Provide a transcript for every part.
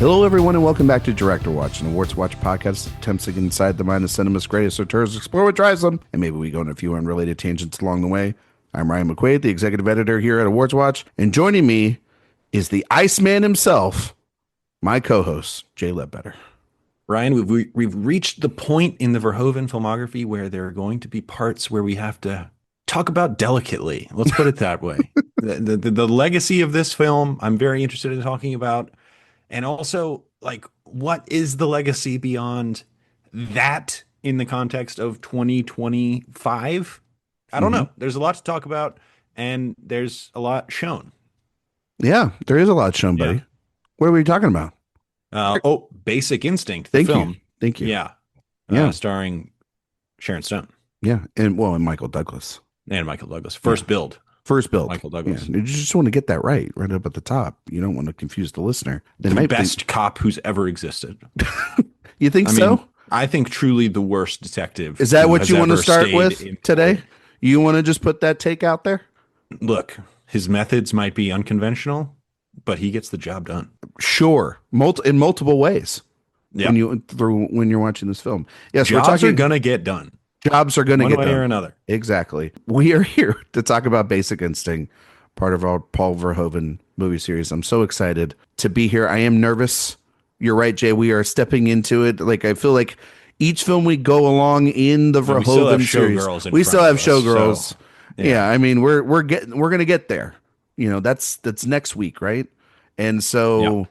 Hello, everyone, and welcome back to Director Watch, an AwardsWatch podcast that attempts to get inside the mind of cinema's greatest auteurs, explore what drives them, and maybe we go on a few unrelated tangents along the way. I'm Ryan McQuade, the executive editor here at AwardsWatch, and joining me is the Iceman himself, my co-host, Jay Ledbetter. Ryan, we've reached the point in the Verhoeven filmography where there are going to be parts where we have to talk about delicately. Let's put it that way. The legacy of this film, I'm very interested in talking about. And also, like, what is the legacy beyond that in the context of 2025? I don't know. There's a lot to talk about, and there's a lot shown. Yeah, there is a lot shown, buddy. Yeah. What are we talking about? Basic Instinct, the film. Thank you. Yeah. Starring Sharon Stone. Yeah, and Michael Douglas. First build. Michael Douglas. Yeah. You just want to get that right up at the top. You don't want to confuse the listener. The best cop who's ever existed. You think so? I think truly the worst detective. Is that what you want to start with today? You want to just put that take out there? Look, his methods might be unconventional, but he gets the job done. Sure. In multiple ways. Yeah. When you're watching this film. Yes, jobs are going to get done. Jobs are going to get done. One way or another. Exactly. We are here to talk about Basic Instinct, part of our Paul Verhoeven movie series. I'm so excited to be here. I am nervous. You're right, Jay. We are stepping into it. Like, I feel like each film we go along in the Verhoeven series, we still have showgirls. So, yeah, I mean, we're going to get there. You know, that's next week, right? And so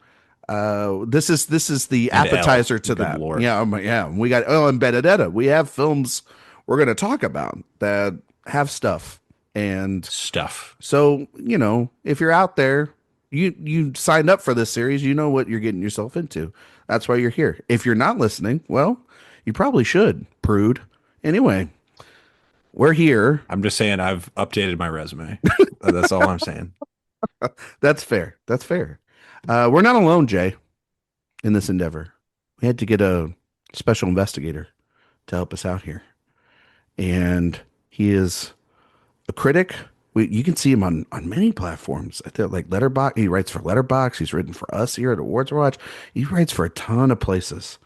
this is the appetizer to that. Lord. Yeah. We got and Benedetta. We have films we're going to talk about that have stuff. So, if you're out there, you signed up for this series, you know what you're getting yourself into. That's why you're here. If you're not listening, well, you probably should, prude. Anyway, we're here. I'm just saying I've updated my resume. That's all I'm saying. That's fair. We're not alone, Jay, in this endeavor. We had to get a special investigator to help us out here. And he is a critic. You can see him on many platforms. I think like Letterboxd. He writes for Letterboxd. He's written for us here at AwardsWatch. He writes for a ton of places.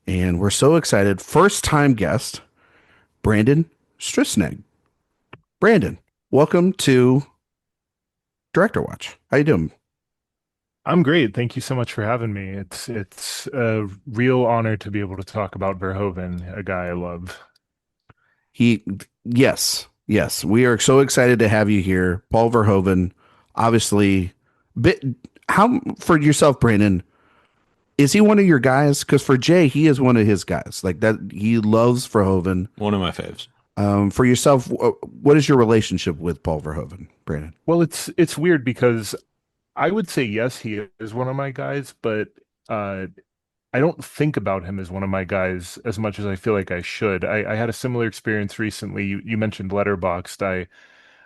And we're so excited. First time guest, Brandon Streussnig. Brandon, welcome to Director Watch. How you doing? I'm great. Thank you so much for having me. It's a real honor to be able to talk about Verhoeven, a guy I love. Yes. We are so excited to have you here, Paul Verhoeven. Obviously, how for yourself, Brandon? Is he one of your guys? Because for Jay, he is one of his guys. Like that, he loves Verhoeven. One of my faves. For yourself, what is your relationship with Paul Verhoeven, Brandon? Well, it's weird because I would say yes, he is one of my guys, but I don't think about him as one of my guys as much as I feel like I should. I had a similar experience recently. You mentioned Letterboxd.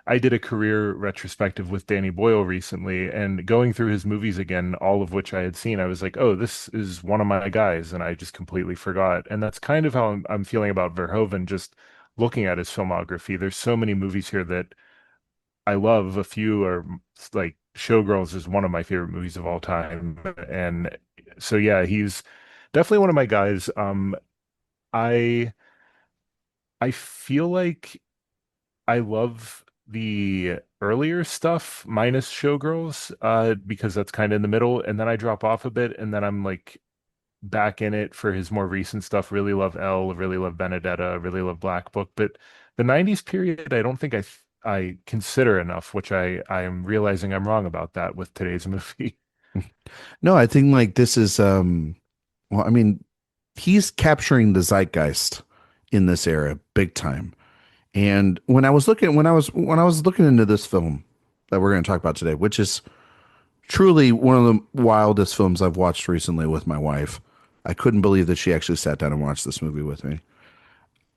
I did a career retrospective with Danny Boyle recently, and going through his movies again, all of which I had seen, I was like, oh, this is one of my guys, and I just completely forgot. And that's kind of how I'm feeling about Verhoeven, just looking at his filmography. There's so many movies here that I love. A few are like Showgirls is one of my favorite movies of all time. And so, yeah, he's definitely one of my guys. I feel like I love the earlier stuff minus Showgirls, because that's kind of in the middle. And then I drop off a bit, and then I'm like back in it for his more recent stuff. Really love Elle, really love Benedetta, really love Black Book. But the 90s period, I don't think I consider enough, which I am realizing I'm wrong about that with today's movie. No, I think like this is he's capturing the zeitgeist in this era big time. And when I was looking into this film that we're going to talk about today, which is truly one of the wildest films I've watched recently with my wife, I couldn't believe that she actually sat down and watched this movie with me.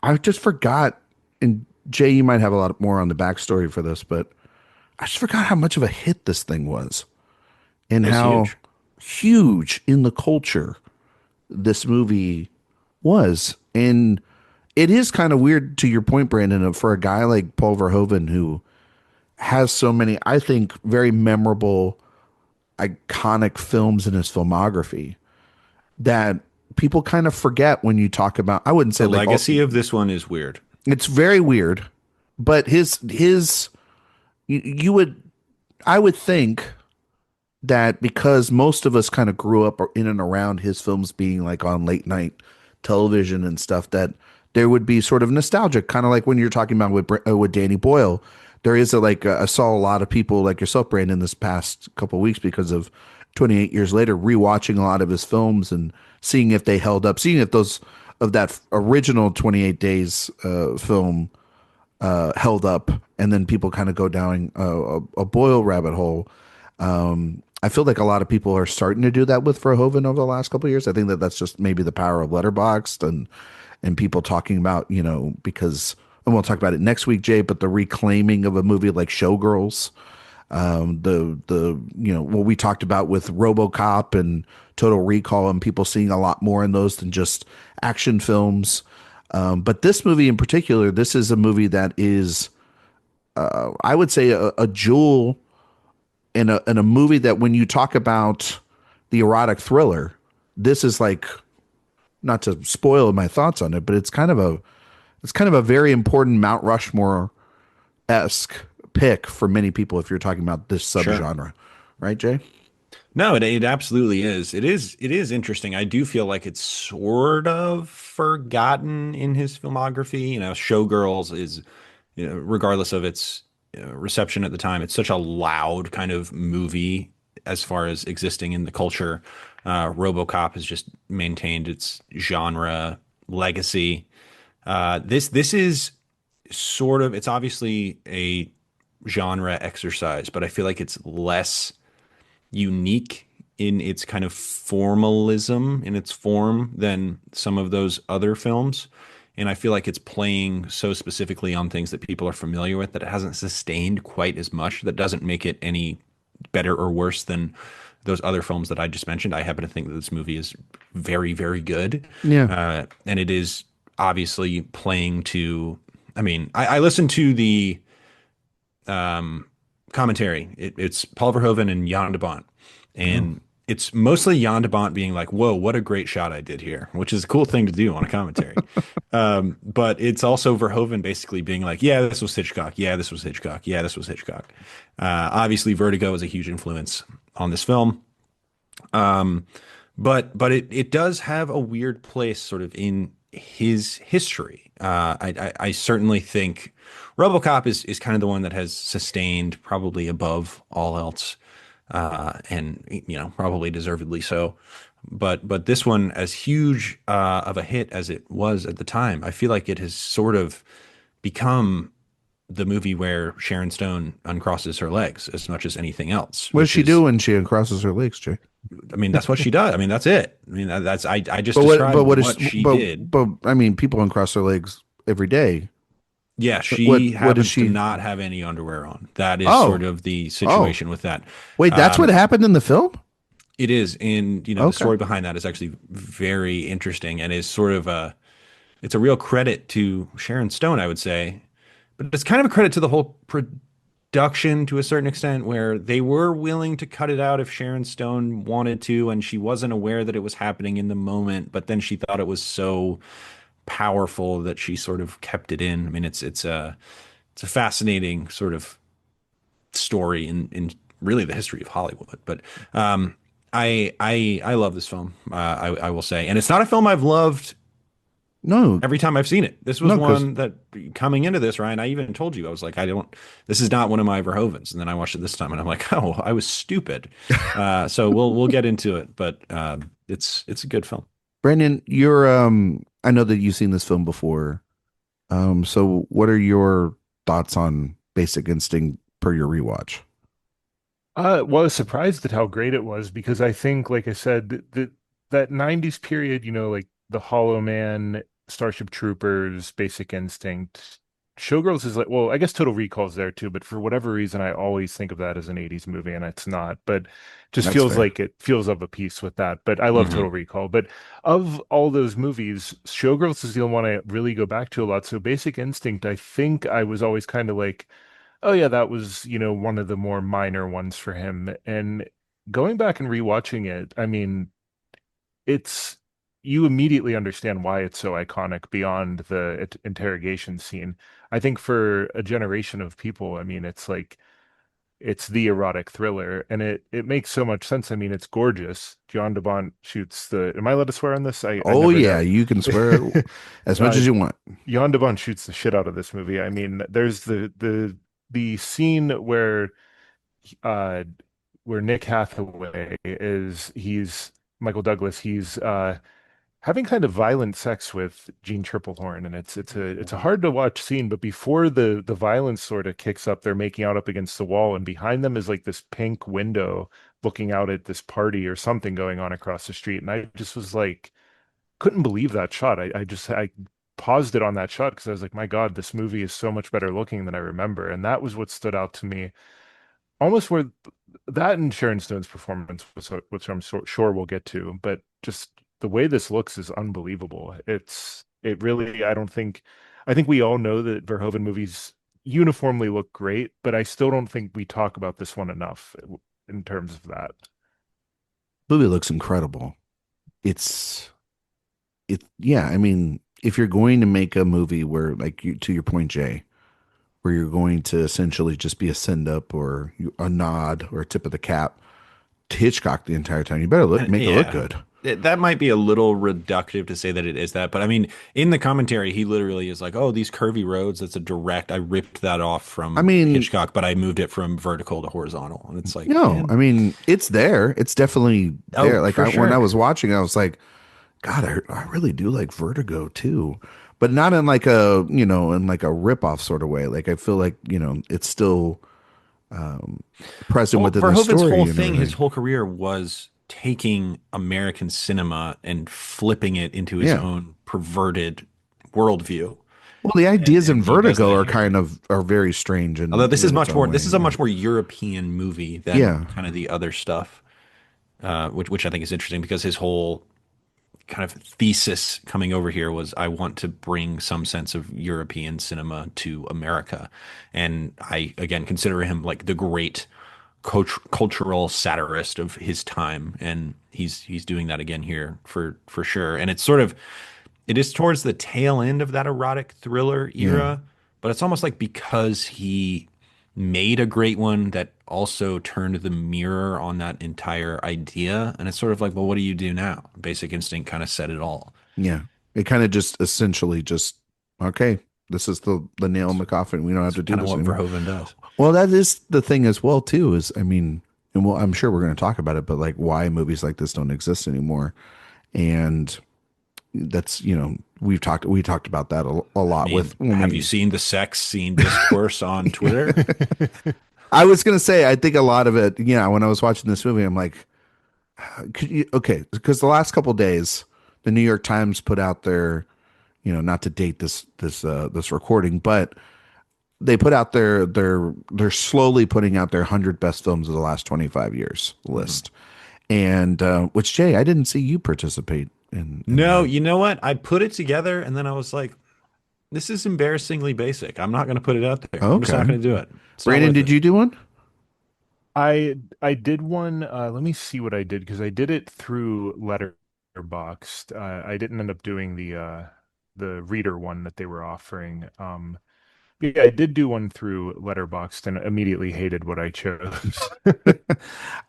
I just forgot, and Jay, you might have a lot more on the backstory for this, but I just forgot how much of a hit this thing was, and how huge in the culture this movie was. And it is kind of weird, to your point, Brandon, for a guy like Paul Verhoeven, who has so many, I think, very memorable iconic films in his filmography that people kind of forget when you talk about. I wouldn't say The like all. legacy of this one is weird. It's very weird, but his you would I would think that because most of us kind of grew up in and around his films being like on late night television and stuff, that there would be sort of nostalgic, kind of like when you're talking about with Danny Boyle. There is I saw a lot of people like yourself, Brandon, this past couple of weeks because of 28 years later, rewatching a lot of his films and seeing if they held up, seeing if those of that original 28 Days film held up, and then people kind of go down a Boyle rabbit hole. I feel like a lot of people are starting to do that with Verhoeven over the last couple of years. I think that that's just maybe the power of Letterboxd and people talking about, because, and we'll talk about it next week, Jay, but the reclaiming of a movie like Showgirls, what we talked about with RoboCop and Total Recall, and people seeing a lot more in those than just action films. But this movie in particular, this is a movie that is, I would say, a jewel in a movie that when you talk about the erotic thriller, this is like, not to spoil my thoughts on it, but it's kind of a very important Mount Rushmore esque pick for many people if you're talking about this Sure. subgenre, right, Jay? No, it absolutely is. It is interesting. I do feel like it's sort of forgotten in his filmography. Showgirls is, regardless of its reception at the time, it's such a loud kind of movie as far as existing in the culture. RoboCop has just maintained its genre legacy. This is sort of, it's obviously a genre exercise, but I feel like it's less unique in its kind of formalism in its form than some of those other films. And I feel like it's playing so specifically on things that people are familiar with that it hasn't sustained quite as much. That doesn't make it any better or worse than those other films that I just mentioned. I happen to think that this movie is very, very good. Yeah. And it is obviously playing to, I mean, I listened to the commentary. It's Paul Verhoeven and Jan de Bont. Oh. And it's mostly Jan de Bont being like, whoa, what a great shot I did here, which is a cool thing to do on a commentary. But it's also Verhoeven basically being like, yeah, this was Hitchcock. Yeah, this was Hitchcock. Yeah, this was Hitchcock. Obviously, Vertigo is a huge influence on this film. Um, but it does have a weird place sort of in his history. I certainly think RoboCop is kind of the one that has sustained probably above all else, and probably deservedly so. But this one, as huge of a hit as it was at the time, I feel like it has sort of become the movie where Sharon Stone uncrosses her legs as much as anything else, What does which she is, do when she uncrosses her legs, Jay? I mean, that's what she does. I mean, that's it. I mean, that's I just But what? But described what is? what she But did. but I mean, people uncross their legs every day. Yeah, What? she What is happens to she? not have any underwear on. That is sort Oh. of the Oh. situation with that. Wait, that's what Um, happened in the film? it is, and the Okay. story behind that is actually very interesting and is sort of it's a real credit to Sharon Stone, I would say, but it's kind of a credit to the whole production to a certain extent, where they were willing to cut it out if Sharon Stone wanted to, and she wasn't aware that it was happening in the moment, but then she thought it was so powerful that she sort of kept it in. I mean, it's a fascinating sort of story in really the history of Hollywood. But I love this film. I will say, and it's not a film I've loved No. every time I've seen it. This was No, because one that, coming into this, Ryan, I even told you, I was like, I don't. This is not one of my Verhovens. And then I watched it this time, and I'm like, oh, I was stupid. So we'll get into it, but it's a good film. Brandon, you're I know that you've seen this film before. So what are your thoughts on Basic Instinct per your rewatch? Well, I was surprised at how great it was because I think, like I said, that 90s period, like The Hollow Man, Starship Troopers, Basic Instinct, Showgirls is like, well, I guess Total Recall's there too, but for whatever reason, I always think of that as an 80s movie and it's not, but just That's feels fair. like it feels of a piece with that. But I love Hmm. Total Recall. But of all those movies, Showgirls is the only one I really go back to a lot. So Basic Instinct, I think I was always kind of like, oh yeah, that was, one of the more minor ones for him. And going back and rewatching it, I mean, it's you immediately understand why it's so iconic beyond the interrogation scene. I think for a generation of people, I mean, it's like it's the erotic thriller, and it makes so much sense. I mean, it's gorgeous. John de shoots the. Am I allowed to swear on this? I Oh never yeah, know. you can swear as much uh, as you want. Jan de shoots the shit out of this movie. I mean, there's the scene uh where Nick Hathaway is he's Michael Douglas. He's having kind of violent sex with Jean Triplehorn, and it's a hard to watch scene. But before the violence sort of kicks up, they're making out up against the wall, and behind them is like this pink window looking out at this party or something going on across the street. And I just was like, couldn't believe that shot. I paused it on that shot because I was like, my God, this movie is so much better looking than I remember. And that was what stood out to me. Almost where that and Sharon Stone's performance, which I'm sure we'll get to, but just the way this looks is unbelievable. It really, I think we all know that Verhoeven movies uniformly look great, but I still don't think we talk about this one enough in terms of that. Movie looks incredible. It's yeah, I mean, if you're going to make a movie where like you to your point, Jay, where you're going to essentially just be a send up or a nod or a tip of the cap to Hitchcock the entire time, you better And make it look yeah, good. that might be a little reductive to say that it is that, but I mean, in the commentary, he literally is like, "Oh, these curvy roads. That's a direct. I ripped that off I from mean, Hitchcock, but I moved it from vertical to horizontal." And it's like, no, man, I mean, it's there. It's definitely there. oh, Like for when I sure. was watching, I was like, God, I really do like Vertigo too, but not in like a, in like a rip-off sort of way. Like I feel like, it's still present Well, within the Verhoeven's whole story and thing, his everything. whole career was taking American cinema and flipping it into his Yeah. own perverted worldview. Well, the ideas in And he does Vertigo that are here. kind of are very strange Although in its own this way. is a Yeah. much more European movie than Yeah. kind of the other stuff, which I think is interesting because his whole kind of thesis coming over here was I want to bring some sense of European cinema to America. And I, again, consider him like the great cultural satirist of his time. And he's doing that again here for sure. And it's sort of, it is towards the tail end of that erotic thriller Yeah. era, but it's almost like because he made a great one that also turned the mirror on that entire idea. And it's sort of like, well, what do you do now? Basic Instinct kind of said it all. Yeah. It kind of just essentially just okay, this is the nail in It's, the coffin. We don't have it's to do kind of this what anymore. Verhoeven does. Well, that is the thing as well too. Is I mean, and well, I'm sure we're going to talk about it, but like why movies like this don't exist anymore, and that's we talked about that a I lot mean, with when have you we. seen the sex scene discourse on Twitter? I was going to say I think a lot of it. Yeah, when I was watching this movie, I'm like, okay, because the last couple of days, the New York Times put out their, not to date this recording, but they put out they're slowly putting out their 100 best films of the last 25 years Mhm. list, and which Jay, I didn't see you participate in No, that. you know what? I put it together and then I was like, this is embarrassingly basic. I'm not going to put it out there. I'm just not Okay, going to do it. It's not Brandon, worth did it. you do one? I did one. Let me see what I did because I did it through Letterboxd. I didn't end up doing the reader one that they were offering. But yeah, I did do one through Letterboxd and immediately hated what I chose.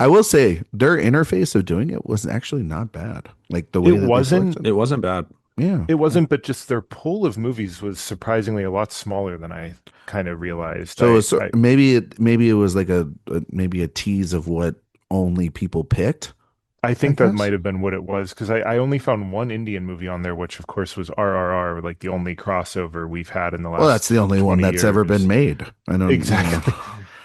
I will say their interface of doing it was actually not bad. Like the way It that they wasn't. selected. It wasn't bad. Yeah. It wasn't, but just their pool of movies was surprisingly a lot smaller than I kind of realized. So, maybe it was like maybe a tease of what only people picked, I I think that guess. might have been what it was because I only found one Indian movie on there, which of course was RRR, like the only crossover we've had in the Well, that's last the only one 20 that's ever been years. made. I don't. Exactly.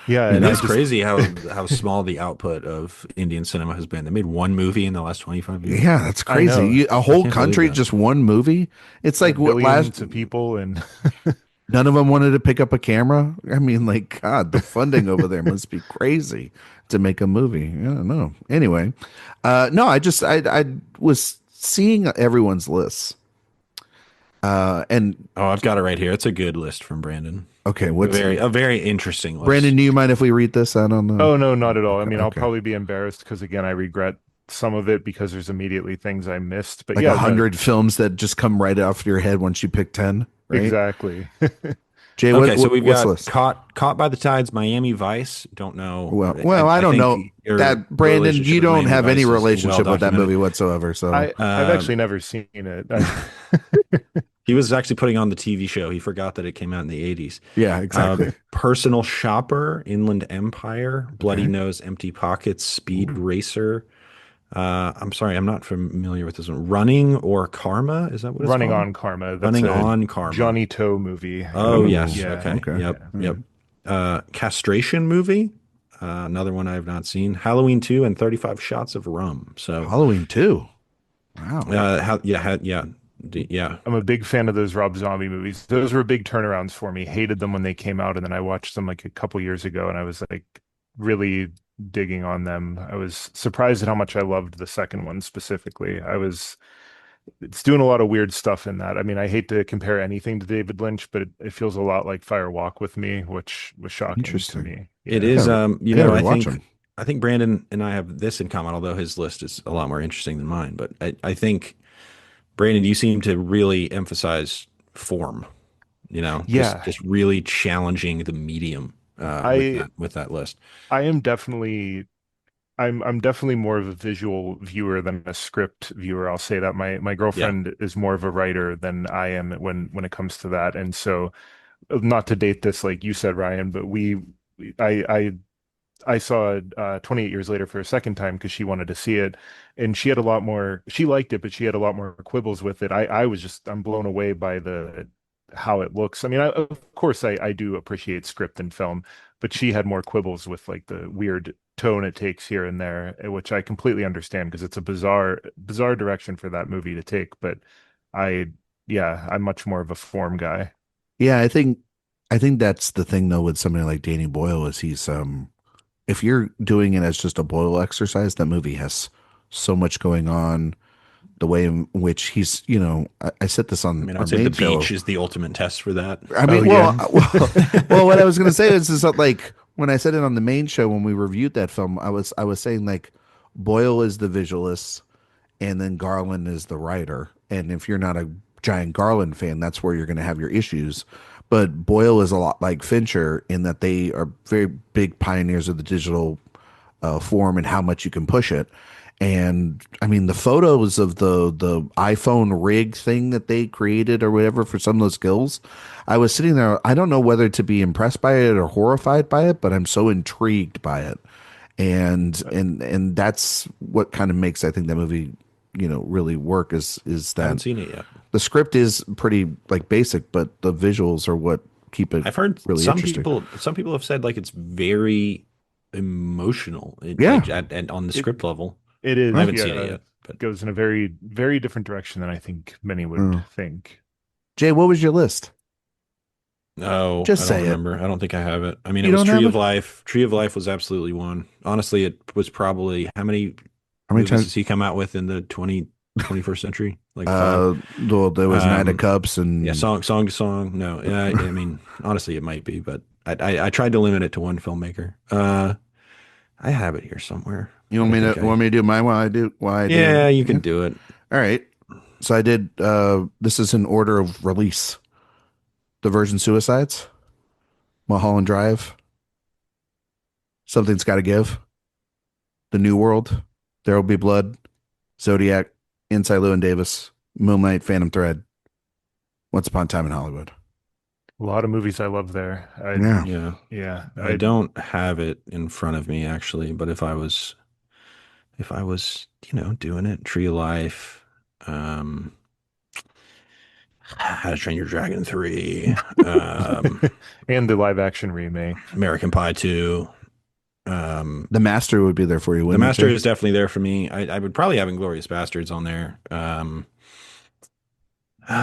Yeah, It and I is just crazy how small the output of Indian cinema has been. They made one movie in the last 25 years. Yeah, that's I crazy. know A I whole can't believe country, that. just one movie. It's like what last. billions of people and None of them wanted to pick up a camera. I mean, like God, the funding over there must be crazy to make a movie. I don't know. Anyway, no, I was seeing everyone's lists, and Oh, I've got it right here. It's a good list from Brandon. Okay, what's A very interesting Brandon? list. Do you mind if we read this? I don't know. Oh no, not at all. I mean, I'll Okay. probably be embarrassed because again, I regret some of it because there's immediately things I missed. But Like yeah, no, 100 films that just come right off your head once you pick 10, right? exactly. Jay, Okay, so we've what's the got list? Caught by the Tides, Miami Vice. Don't know. I I don't think know your that Brandon. relationship You with don't Miami have any Vice is well relationship with that documented. movie whatsoever. So I've Um, actually never seen it. he was actually putting on the TV show. He forgot that it came out in the 80s. yeah, exactly. Personal Shopper, Inland Empire, Bloody Okay. Nose, Empty Pockets, Speed Ooh. Racer. I'm sorry, I'm not familiar with this one. Running or Karma? Is that what it's Running called? on Karma. That's Running a on Karma. Johnny Toe movie. Oh, yes. Ooh, Yeah, Okay. okay. Yep. yeah. All Yep. right. Castration movie. Another one I have not seen. Halloween 2 and 35 Shots of Rum. So, Halloween 2. Wow. yeah. I'm a big fan of those Rob Zombie movies. Those were big turnarounds for me. Hated them when they came out, and then I watched them like a couple years ago, and I was like really digging on them. I was surprised at how much I loved the second one specifically. It's doing a lot of weird stuff in that. I mean, I hate to compare anything to David Lynch, but it feels a lot like Fire Walk with Me, which was shocking to Interesting. me. It Yeah. is. I gotta rewatch them. I think Brandon and I have this in common, although his list is a lot more interesting than mine. But I think Brandon, you seem to really emphasize form. Yeah, Just really challenging the medium I with that list. I am definitely I'm definitely more of a visual viewer than a script viewer. I'll say that my Yeah. girlfriend is more of a writer than I am when it comes to that. And so not to date this like you said, Ryan, but I I saw it 28 years later for a second time because she wanted to see it, and she had a lot more. She liked it, but she had a lot more quibbles with it. I'm blown away by the how it looks. I mean, of course, I do appreciate script and film, but she had more quibbles with like the weird tone it takes here and there, which I completely understand because it's a bizarre direction for that movie to take. But I, yeah, I'm much more of a form guy. Yeah, I think that's the thing though with somebody like Danny Boyle is he's if you're doing it as just a Boyle exercise, that movie has so much going on. The way in which he's, I said this I on mean, I our would say The main Beach show. is the ultimate test for that. I Oh mean, yeah. well, what I was going to say is that like when I said it on the main show when we reviewed that film, I was saying like Boyle is the visualist, and then Garland is the writer. And if you're not a giant Garland fan, that's where you're going to have your issues. But Boyle is a lot like Fincher in that they are very big pioneers of the digital form and how much you can push it. And I mean, the photos of the iPhone rig thing that they created or whatever for some of those skills, I was sitting there. I don't know whether to be impressed by it or horrified by it, but I'm so intrigued by it. And that's what kind of makes I think that movie, really work is I haven't that seen it yet. the script is pretty like basic, but the visuals are what keep it I've heard really interesting. some people have said like it's very emotional, Yeah. at on the It script level. it I is, haven't seen it yeah. yet, but Goes in a very, very different direction than I think many would Uh, think. Jay, what was your list? no, I Just don't say it. remember. I don't think I have it. I mean, it You was don't have Tree it? of Life. Tree of Life was absolutely one. Honestly, it was probably how many How many movies times? has he come out with in the 21st century? Like five. Well, there was Knight of Um, Cups yeah, and song to song. No, I mean, honestly, it might be, but I tried to limit it to one filmmaker. I have it here somewhere. you want I me think to want me to do my why I yeah, do? you Yeah. can do it. All right. So I did this is in order of release. The Virgin Suicides, Mulholland Drive, Something's Gotta Give, The New World, There Will Be Blood, Zodiac, Inside Llewyn Davis, Moonlight, Phantom Thread, Once Upon a Time in Hollywood. A lot of movies I love there. Yeah. Yeah. Yeah, I don't have it in front of me actually, but if I was, doing it, Tree of Life, How to Train Your Dragon 3, and the live action remake. American Pie 2, um, The Master would be there for you, The wouldn't it, Master Jay? is definitely there for me. I would probably have Inglorious Bastards on there.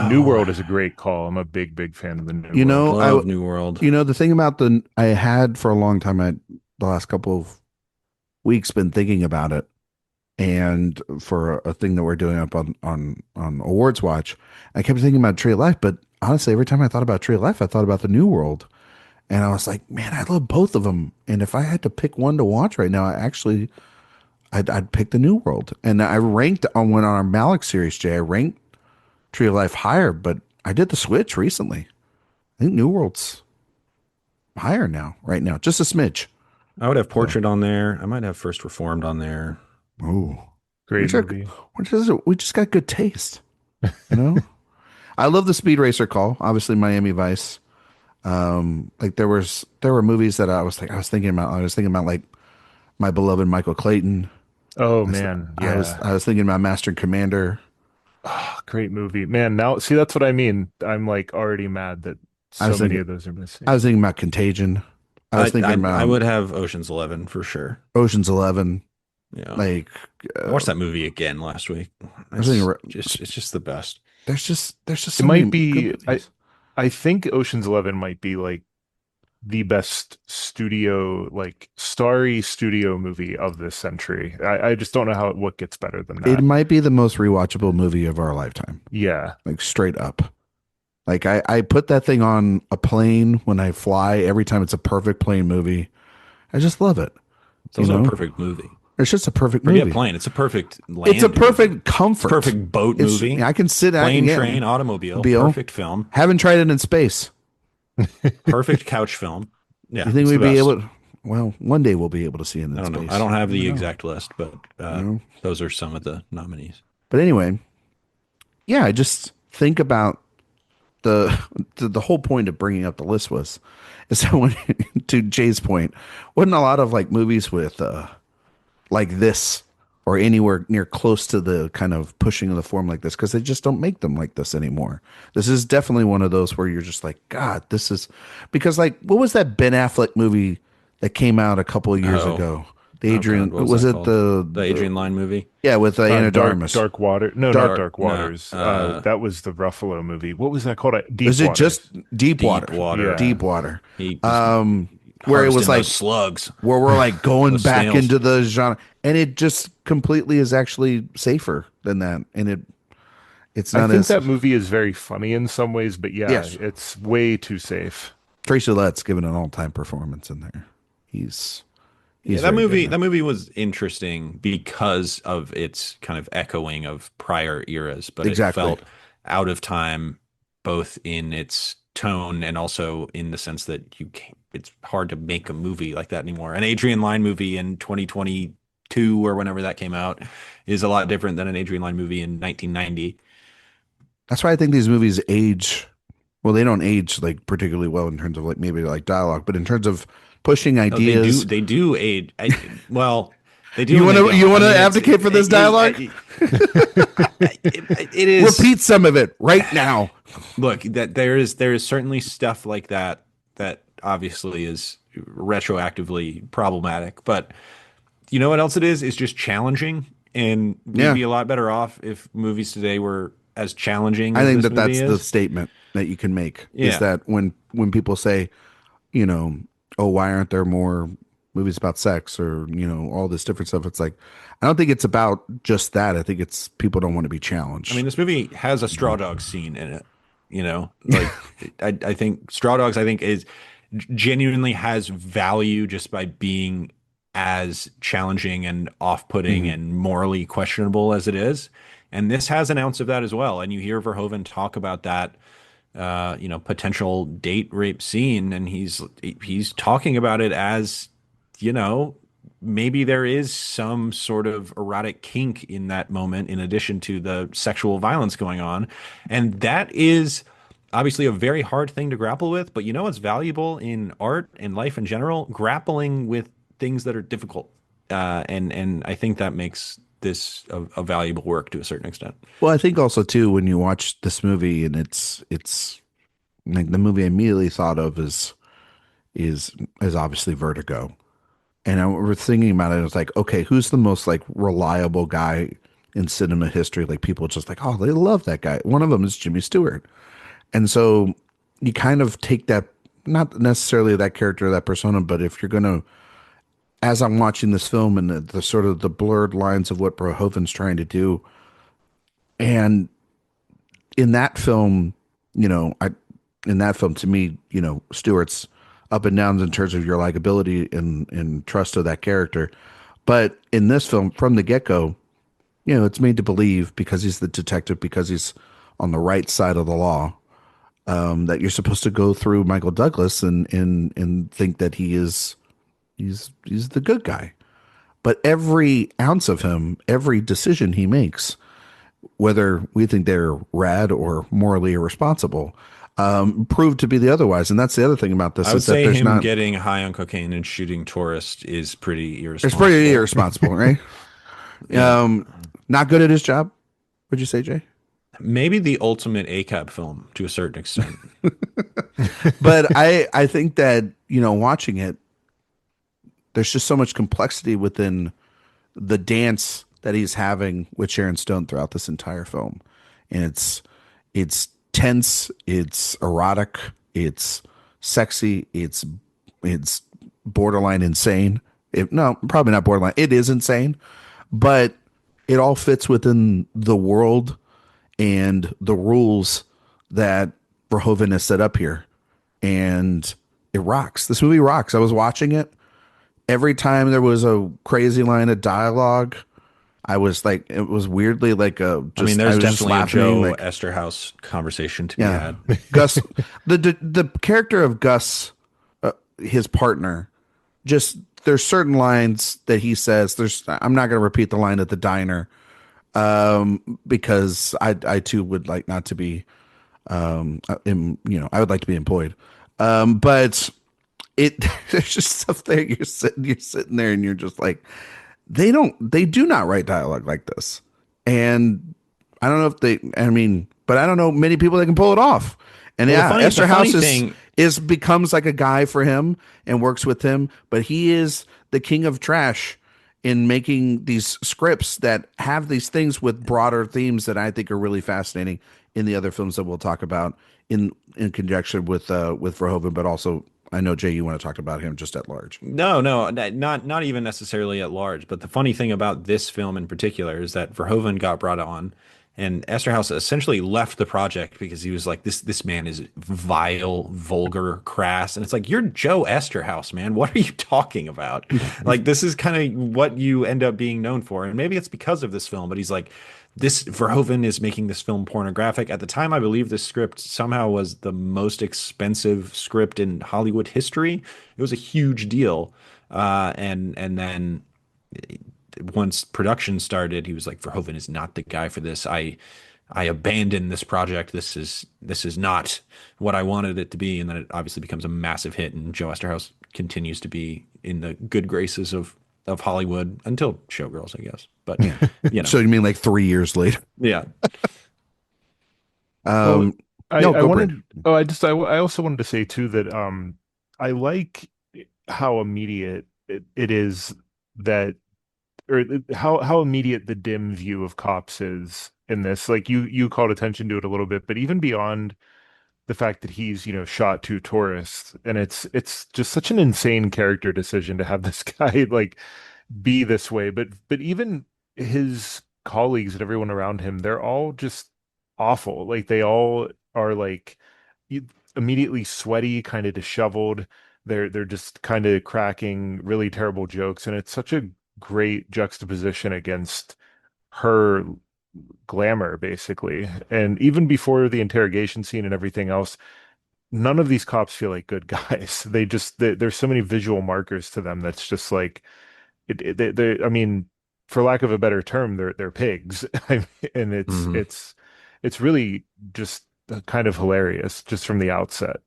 New Oh, World is a great call. I'm a big fan of the New You World. know, love New World. the thing about I had for a long time, the last couple of weeks been thinking about it, and for a thing that we're doing up on Awards Watch, I kept thinking about Tree of Life, but honestly, every time I thought about Tree of Life, I thought about the New World, And I was like, man, I love both of them. And if I had to pick one to watch right now, I'd pick the New World. And I ranked on when on our Malik series, Jay, I ranked Tree of Life higher, but I did the switch recently. I think New World's higher now, right now, just a smidge. I would have So, Portrait on there. I might have First Reformed on there. oh, we Great just, movie. we just got good taste, you know? I love the Speed Racer call, obviously Miami Vice. Like there were movies that I was thinking about like My Beloved Michael Clayton. Oh I, s- man, yeah. I was thinking about Master and Commander. Ah, great movie. Man, now see that's what I mean. I'm like already mad that I was so many thinking of those are I missing. was thinking about Contagion. I was thinking I about would have Ocean's 11 for sure. Ocean's 11. Yeah. Like I watched that movie again last week. I was thinking It's just the best. there's just It so might many good be movies. I think Ocean's 11 might be like the best studio like starry studio movie of this century. I just don't know how what gets better than It that. might be the most rewatchable movie of our lifetime. Yeah. Like straight up. Like I put that thing on a plane when I fly every time. It's a perfect plane movie. I just love it. It's You also a know, perfect movie. it's just a perfect Forget movie. plane. It's a perfect It's a land movie. perfect It's a comfort. perfect boat It's movie. I can sit out Plane, yeah, train, automobile. Beal. Perfect film. Haven't tried it in space. Perfect couch film. You Yeah, think it's we'd the be best. able to, well, one day we'll be able to see it I in don't know. I space. don't have Never the know. exact list, but You know? those are some of the nominees. But anyway, yeah, I just think about the the whole point of bringing up the list was is that when to Jay's point, wasn't a lot of like movies with like this or anywhere near close to the kind of pushing of the form like this because they just don't make them like this anymore. This is definitely one of those where you're just like, God, this is because like what was that Ben Affleck movie that came out a couple of years Oh, ago? The oh God, Adrian what was was that it called? The the Adrian Lyne movie. yeah with Anna Darmus Dark Water. No, not Dark. Dark No, Waters. That was the Ruffalo movie. What was that called? Deep Is it Waters. just Deep Deep Water? Water. Yeah. Deep Water. He was Where it was harvesting those like slugs, where we're like going those back snails. into the genre, and it just completely is actually safer than that, and it's I not think as that movie is very funny in some ways, but yeah, yes. it's way too safe. Tracy Letts giving an all time performance in there. He's Yeah, he's very good in that it. movie was interesting because of its kind of echoing of prior eras, but it Exactly. felt out of time both in its tone and also in the sense that you can't, it's hard to make a movie like that anymore. An Adrian Lyne movie in 2022 or whenever that came out is a lot different than an Adrian Lyne movie in 1990. That's why I think these movies age well. They don't age like particularly well in terms of like maybe like dialogue, but in terms of pushing Oh, ideas. they do aid. Well, they do You and want they to don't. I mean, advocate for this dialogue? it is. Repeat some of it right now. Look, that there is certainly stuff like that that obviously is retroactively problematic. But you know what else it is? It's just challenging, and we'd Yeah. be a lot better off if movies today were as challenging I as think this that movie that's the is. statement that you can make is Yeah. that when people say, you know, oh, why aren't there more movies about sex or, you know, all this different stuff? It's like, I don't think it's about just that. I think it's people don't want to be I mean, challenged. this movie has a straw dog scene in it. You know, like I think Straw Dogs, I think is genuinely has value just by being as challenging and off-putting Mhm. and morally questionable as it is. And this has an ounce of that as well. And you hear Verhoeven talk about that, potential date rape scene, and he's talking about it as, you know, maybe there is some sort of erotic kink in that moment in addition to the sexual violence going on. And that is obviously a very hard thing to grapple with, but you know what's valuable in art and life in general? Grappling with things that are difficult. And I think that makes this a valuable work to a certain extent. Well, I think also too, when you watch this movie and it's like the movie I immediately thought of is obviously Vertigo. And I was thinking about it. It's like, okay, who's the most like reliable guy in cinema history? Like people just like, oh, they love that guy. One of them is Jimmy Stewart. And so you kind of take that, not necessarily that character, that persona, but if you're going to, as I'm watching this film and the sort of the blurred lines of what Verhoeven's trying to do, and in that film, you know, in that film to me, you know, Stewart's up and downs in terms of your likability and trust of that character. But in this film, from the get go, it's made to believe because he's the detective, because he's on the right side of the law, that you're supposed to go through Michael Douglas and think that he's the good guy. But every ounce of him, every decision he makes, whether we think they're rad or morally irresponsible, proved to be the otherwise. And that's the other thing about this I would is that say there's him not. getting high on cocaine and shooting tourists is pretty It's pretty irresponsible. irresponsible, right? Yeah. Not good at his job. Would you say, Jay? Maybe the ultimate ACAB film to a certain extent. But I think that watching it, there's just so much complexity within the dance that he's having with Sharon Stone throughout this entire film, and it's tense, it's erotic, it's sexy, it's borderline insane. No, probably not borderline. It is insane, but it all fits within the world and the rules that Verhoeven has set up here, and it rocks. This movie rocks. I was watching it every time there was a crazy line of dialogue. I was like, it was weirdly like a I mean, just. I there's was just definitely a laughing. Joe Like, Eszterhas conversation to be yeah, had. Gus, the character of Gus, his partner, just there's certain lines that he says. I'm not going to repeat the line at the diner, because I too would like not to be, I would like to be employed, but it there's just stuff there. You're sitting there and you're just like, they do not write dialogue like this. And I don't know if I mean, but I don't know many people that can pull it off. And Well, yeah, the Esther funny House thing, is becomes like a guy for him and works with him, but he is the king of trash in making these scripts that have these things with broader themes that I think are really fascinating in the other films that we'll talk about in conjunction with Verhoeven, but also I know Jay, you want to talk about him just at large. no, not even necessarily at large. But the funny thing about this film in particular is that Verhoeven got brought on, and Eszterhas essentially left the project because he was like, this man is vile, vulgar, crass, and it's like, you're Joe Eszterhas, man. What are you talking about? Like, this is kind of what you end up being known for, and maybe it's because of this film. But he's like, this Verhoeven is making this film pornographic. At the time, I believe this script somehow was the most expensive script in Hollywood history. It was a huge deal. And then once production started, he was like, Verhoeven is not the guy for this. I abandoned this project. This is not what I wanted it to be. And then it obviously becomes a massive hit. And Joe Eszterhas continues to be in the good graces of Hollywood until Showgirls, I guess. But So you mean like 3 years later? yeah. Well, Um, I, no, I go wanted, Brandon. oh, I also wanted to say too that I like how immediate it is that, or how immediate the dim view of cops is in this. Like you called attention to it a little bit, but even beyond the fact that he's, shot two tourists, and it's just such an insane character decision to have this guy like be this way. But even his colleagues and everyone around him, they're all just awful. Like they all are like you- immediately sweaty, kind of disheveled. They're just kind of cracking really terrible jokes, and it's such a great juxtaposition against her glamour, basically. And even before the interrogation scene and everything else, none of these cops feel like good guys. There's so many visual markers to them that's just like I mean, for lack of a better term, they're pigs. And Mhm. it's really just kind of hilarious just from the outset.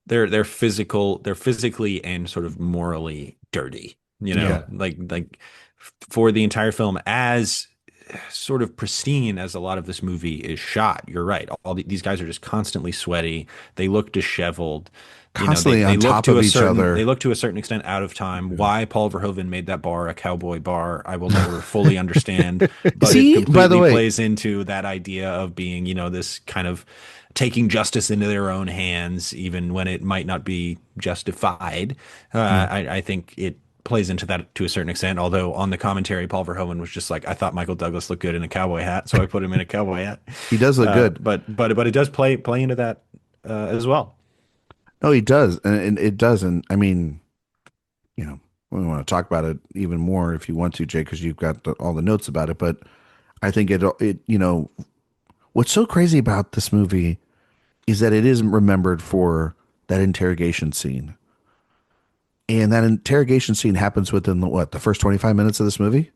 They're physically and sort of morally dirty, Yeah. like for the entire film, as sort of pristine as a lot of this movie is shot. You're right. These guys are just constantly sweaty. They look disheveled. Constantly They on look top to of a each certain other. extent out of time. Why Paul Verhoeven made that bar a cowboy bar, I will never fully understand, but it See, by the completely way, plays into that idea of being, this kind of taking justice into their own hands, even when it might not be justified. yeah, I think it plays into that to a certain extent. Although on the commentary, Paul Verhoeven was just like, I thought Michael Douglas looked good in a cowboy hat, so I put him in a cowboy hat. he does look good. But it does play into that as well. Oh, he does, and it doesn't. I mean, you know, we want to talk about it even more if you want to, Jay, because you've got all the notes about it. But I think what's so crazy about this movie is that it isn't remembered for that interrogation scene, and that interrogation scene happens within the first 25 minutes of this movie,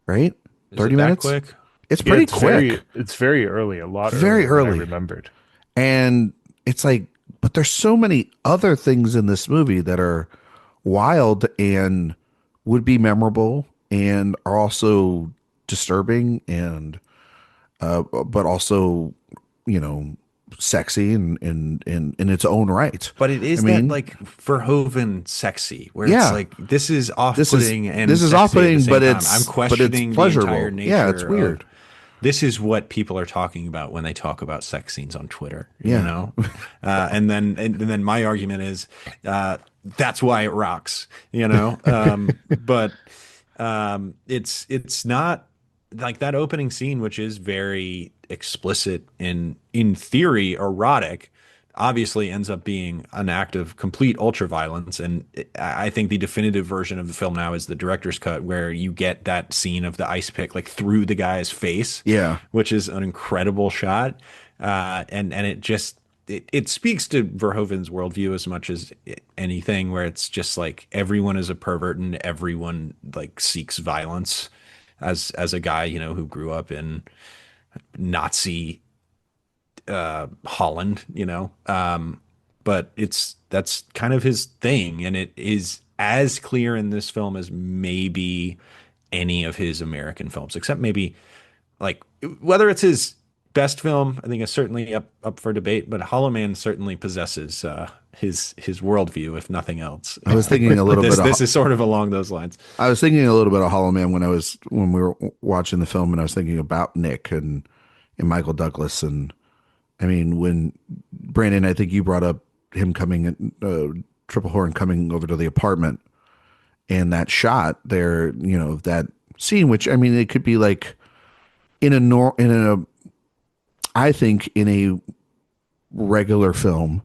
right? Is 30 it that minutes. quick? It's Yeah, pretty quick, it's very early, a lot very earlier than I early. remembered. And it's like, but there's so many other things in this movie that are wild and would be memorable and are also disturbing and but also, you know, sexy in its own right. But it I is that mean, like Verhoeven sexy, where it's yeah, like this is this is off-putting and this is sexy at the off-putting, same but time. I'm it's questioning the entire pleasurable. Yeah, it's nature of weird. this is what people are talking about when they talk about sex scenes on Twitter, you Yeah. know? And then my argument is that's why it rocks, you know? But it's not like that opening scene, which is very explicit and in theory erotic, obviously ends up being an act of complete ultra violence. And I think the definitive version of the film now is the director's cut, where you get that scene of the ice pick like through the guy's face, Yeah. which is an incredible shot. And it just it speaks to Verhoeven's worldview as much as anything, where it's just like everyone is a pervert and everyone like seeks violence. As a guy, who grew up in Nazi Holland, but that's kind of his thing, and it is as clear in this film as maybe any of his American films, except maybe like whether it's his best film, I think is certainly up for debate. But Hollow Man certainly possesses his worldview, if nothing else. I was thinking a But little bit this is sort of along those lines. I was thinking a little bit of Hollow Man when we were watching the film, and I was thinking about Nick and Michael Douglas, and I mean when Brandon, I think you brought up him coming, Triple Horn coming over to the apartment, and that shot there, that scene, which I mean it could be like in a I think in a regular film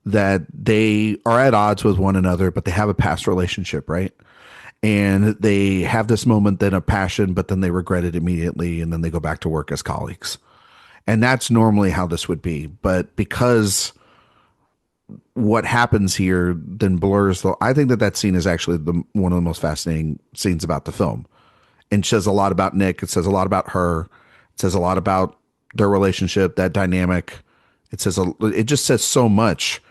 that they are at odds with one another, but they have a past relationship, right? And they have this moment then of passion, but then they regret it immediately, and then they go back to work as colleagues. And that's normally how this would be. But because what happens here then blurs the, I think that scene is actually one of the most fascinating scenes about the film, and says a lot about Nick. It says a lot about her. It says a lot about their relationship, that dynamic. It just says so much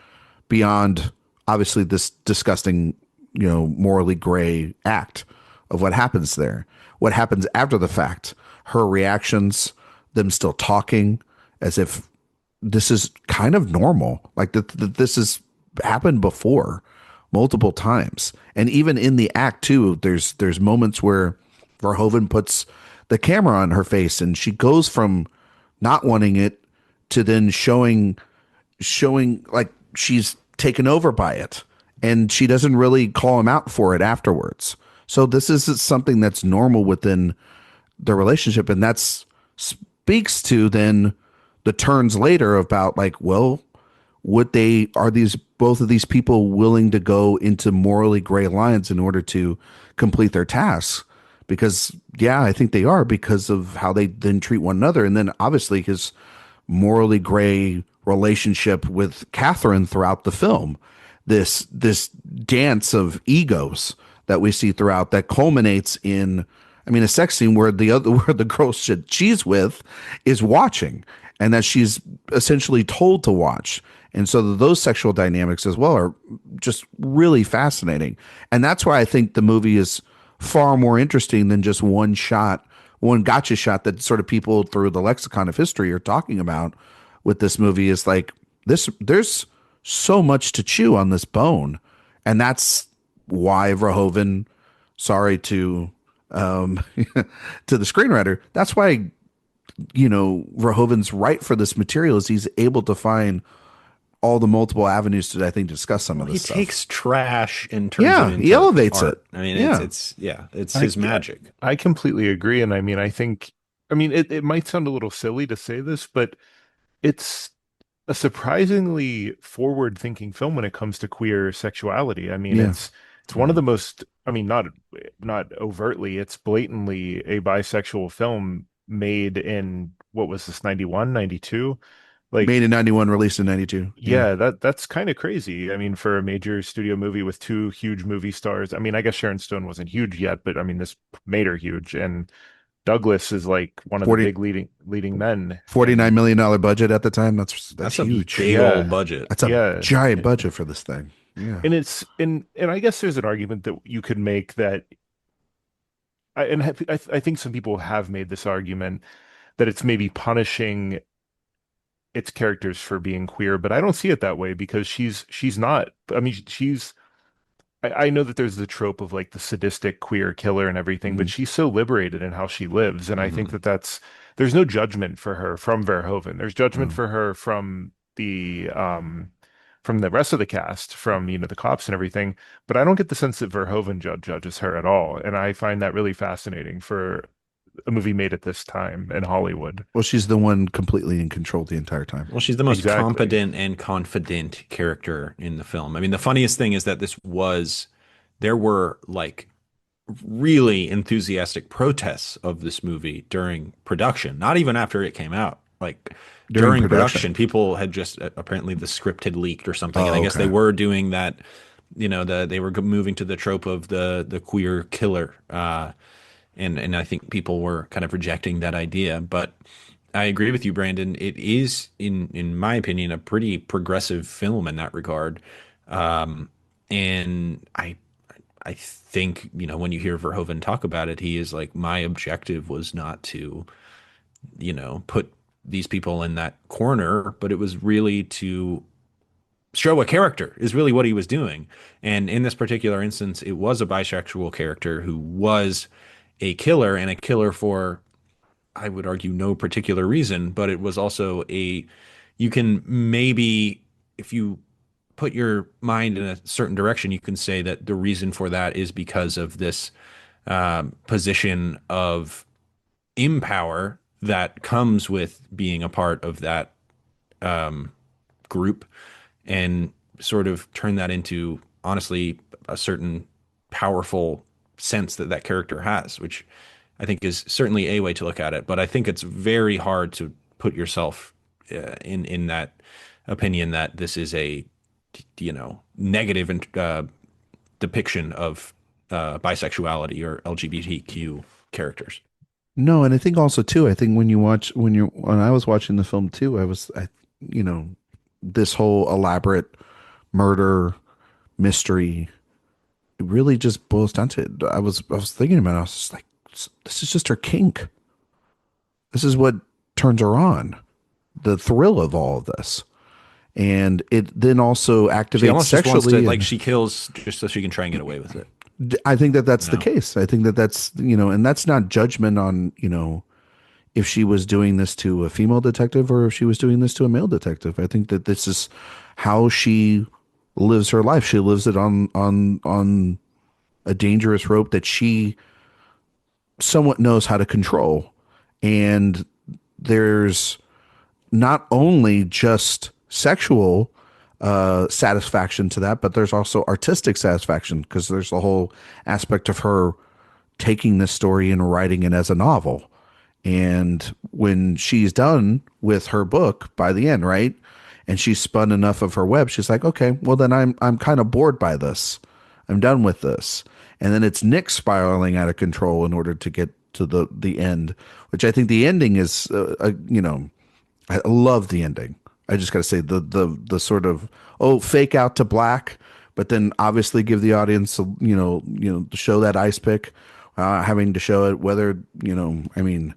beyond obviously this disgusting, morally gray act of what happens there. What happens after the fact, her reactions, them still talking as if this is kind of normal, like that this has happened before multiple times. And even in the act too, there's moments where Verhoeven puts the camera on her face and she goes from not wanting it to then showing like she's taken over by it, and she doesn't really call him out for it afterwards. So this is something that's normal within the relationship, and that's speaks to then the turns later about like, well, are these both of these people willing to go into morally gray lines in order to complete their tasks? Because yeah, I think they are, because of how they then treat one another. And then obviously his morally gray relationship with Catherine throughout the film, this dance of egos that we see throughout, that culminates in, I mean, a sex scene where where the girl she's with is watching, and that she's essentially told to watch. And so those sexual dynamics as well are just really fascinating. And that's why I think the movie is far more interesting than just one gotcha shot that sort of people through the lexicon of history are talking about with this movie. Is like this, there's so much to chew on this bone. And that's why Verhoeven, sorry to to the screenwriter, that's why Verhoeven's right for this material, is he's able to find all the multiple avenues to, I think, discuss some of He this stuff. takes trash and turns it Yeah, into he elevates art. it. I mean, Yeah. it's his magic. I completely agree. And I mean, I think, I mean, it might sound a little silly to say this, but it's a surprisingly forward-thinking film when it comes to queer sexuality. I mean, Yeah. it's one of the most, I mean, not overtly, it's blatantly a bisexual film made in what was this, 91, 92? Like, Made in 91, released in 92. Yeah. yeah, that's kind of crazy. I mean, for a major studio movie with two huge movie stars. I mean, I guess Sharon Stone wasn't huge yet, but I mean, this made her huge. And Douglas is like one of the 40, big leading men. $49 And million budget at the time. That's That's a huge. big old yeah, budget. That's a yeah. giant budget for this thing. Yeah. And I guess there's an argument that you could make that I think some people have made this argument that it's maybe punishing its characters for being queer, but I don't see it that way because she's not. I mean, I know that there's the trope of like the sadistic queer killer and everything, but Mhm. she's so liberated in how she lives, and I think Mhm. that there's no judgment for her from Verhoeven. There's judgment Mm. for her from the rest of the cast, from the cops and everything, but I don't get the sense that Verhoeven judges her at all, and I find that really fascinating for a movie made at this time in Hollywood. Well, she's the one completely in control the entire time. Well, she's the most Exactly. competent and confident character in the film. I mean, the funniest thing is that there were like really enthusiastic protests of this movie during production, not even after it came out. Like During during production. production, people had just apparently the script had leaked or something, and I Oh, guess they okay. were doing that. They were moving to the trope of the queer killer, and I think people were kind of rejecting that idea. But I agree with you, Brandon. It is, in my opinion, a pretty progressive film in that regard. And I think, when you hear Verhoeven talk about it, he is like, my objective was not to, put these people in that corner, but it was really to show a character is really what he was doing. And in this particular instance, it was a bisexual character who was a killer, and a killer for, I would argue, no particular reason, but it was also you can maybe, if you put your mind in a certain direction, you can say that the reason for that is because of this position of empower that comes with being a part of that group, and sort of turn that into, honestly, a certain powerful sense that that character has, which I think is certainly a way to look at it. But I think it's very hard to put yourself in that opinion that this is a negative depiction of bisexuality or LGBTQ characters. No, and I think also too, I think when I was watching the film too, you know, this whole elaborate murder mystery, it really just boils down to it. I was thinking about it. I was just like, this is just her kink. This is what turns her on. The thrill of all of this. And it then also She activates almost just wants to, sexually. like, And she kills just so she can try and get away with it. I think that You that's the know? case. I think that that's, and that's not judgment on, if she was doing this to a female detective or if she was doing this to a male detective. I think that this is how she lives her life. She lives it on a dangerous rope that she somewhat knows how to control. And there's not only just sexual satisfaction to that, but there's also artistic satisfaction because there's the whole aspect of her taking this story and writing it as a novel. And when she's done with her book by the end, right? And she's spun enough of her web, she's like, okay, well then I'm kind of bored by this. I'm done with this. And then it's Nick spiraling out of control in order to get to the end, which I think the ending is, I love the ending. I just got to say the sort of fake out to black, but then obviously give the audience show that ice pick, having to show it whether I mean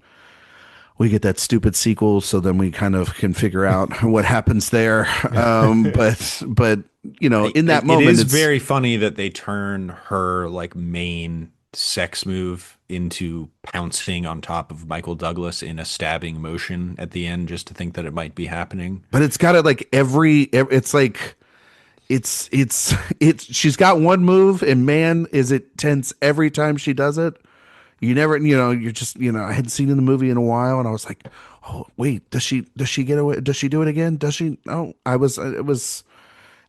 we get that stupid sequel, so then we kind of can figure out what happens there. But in that It moment, is it's very funny that they turn her like main sex move into pouncing on top of Michael Douglas in a stabbing motion at the end, just to think that it might be happening. but it's got it like it's like it's she's got one move and man is it tense every time she does it. You never, you're just, I hadn't seen in the movie in a while, and I was like, oh wait, does she get away? Does she do it again? Does she? Oh, I was it was.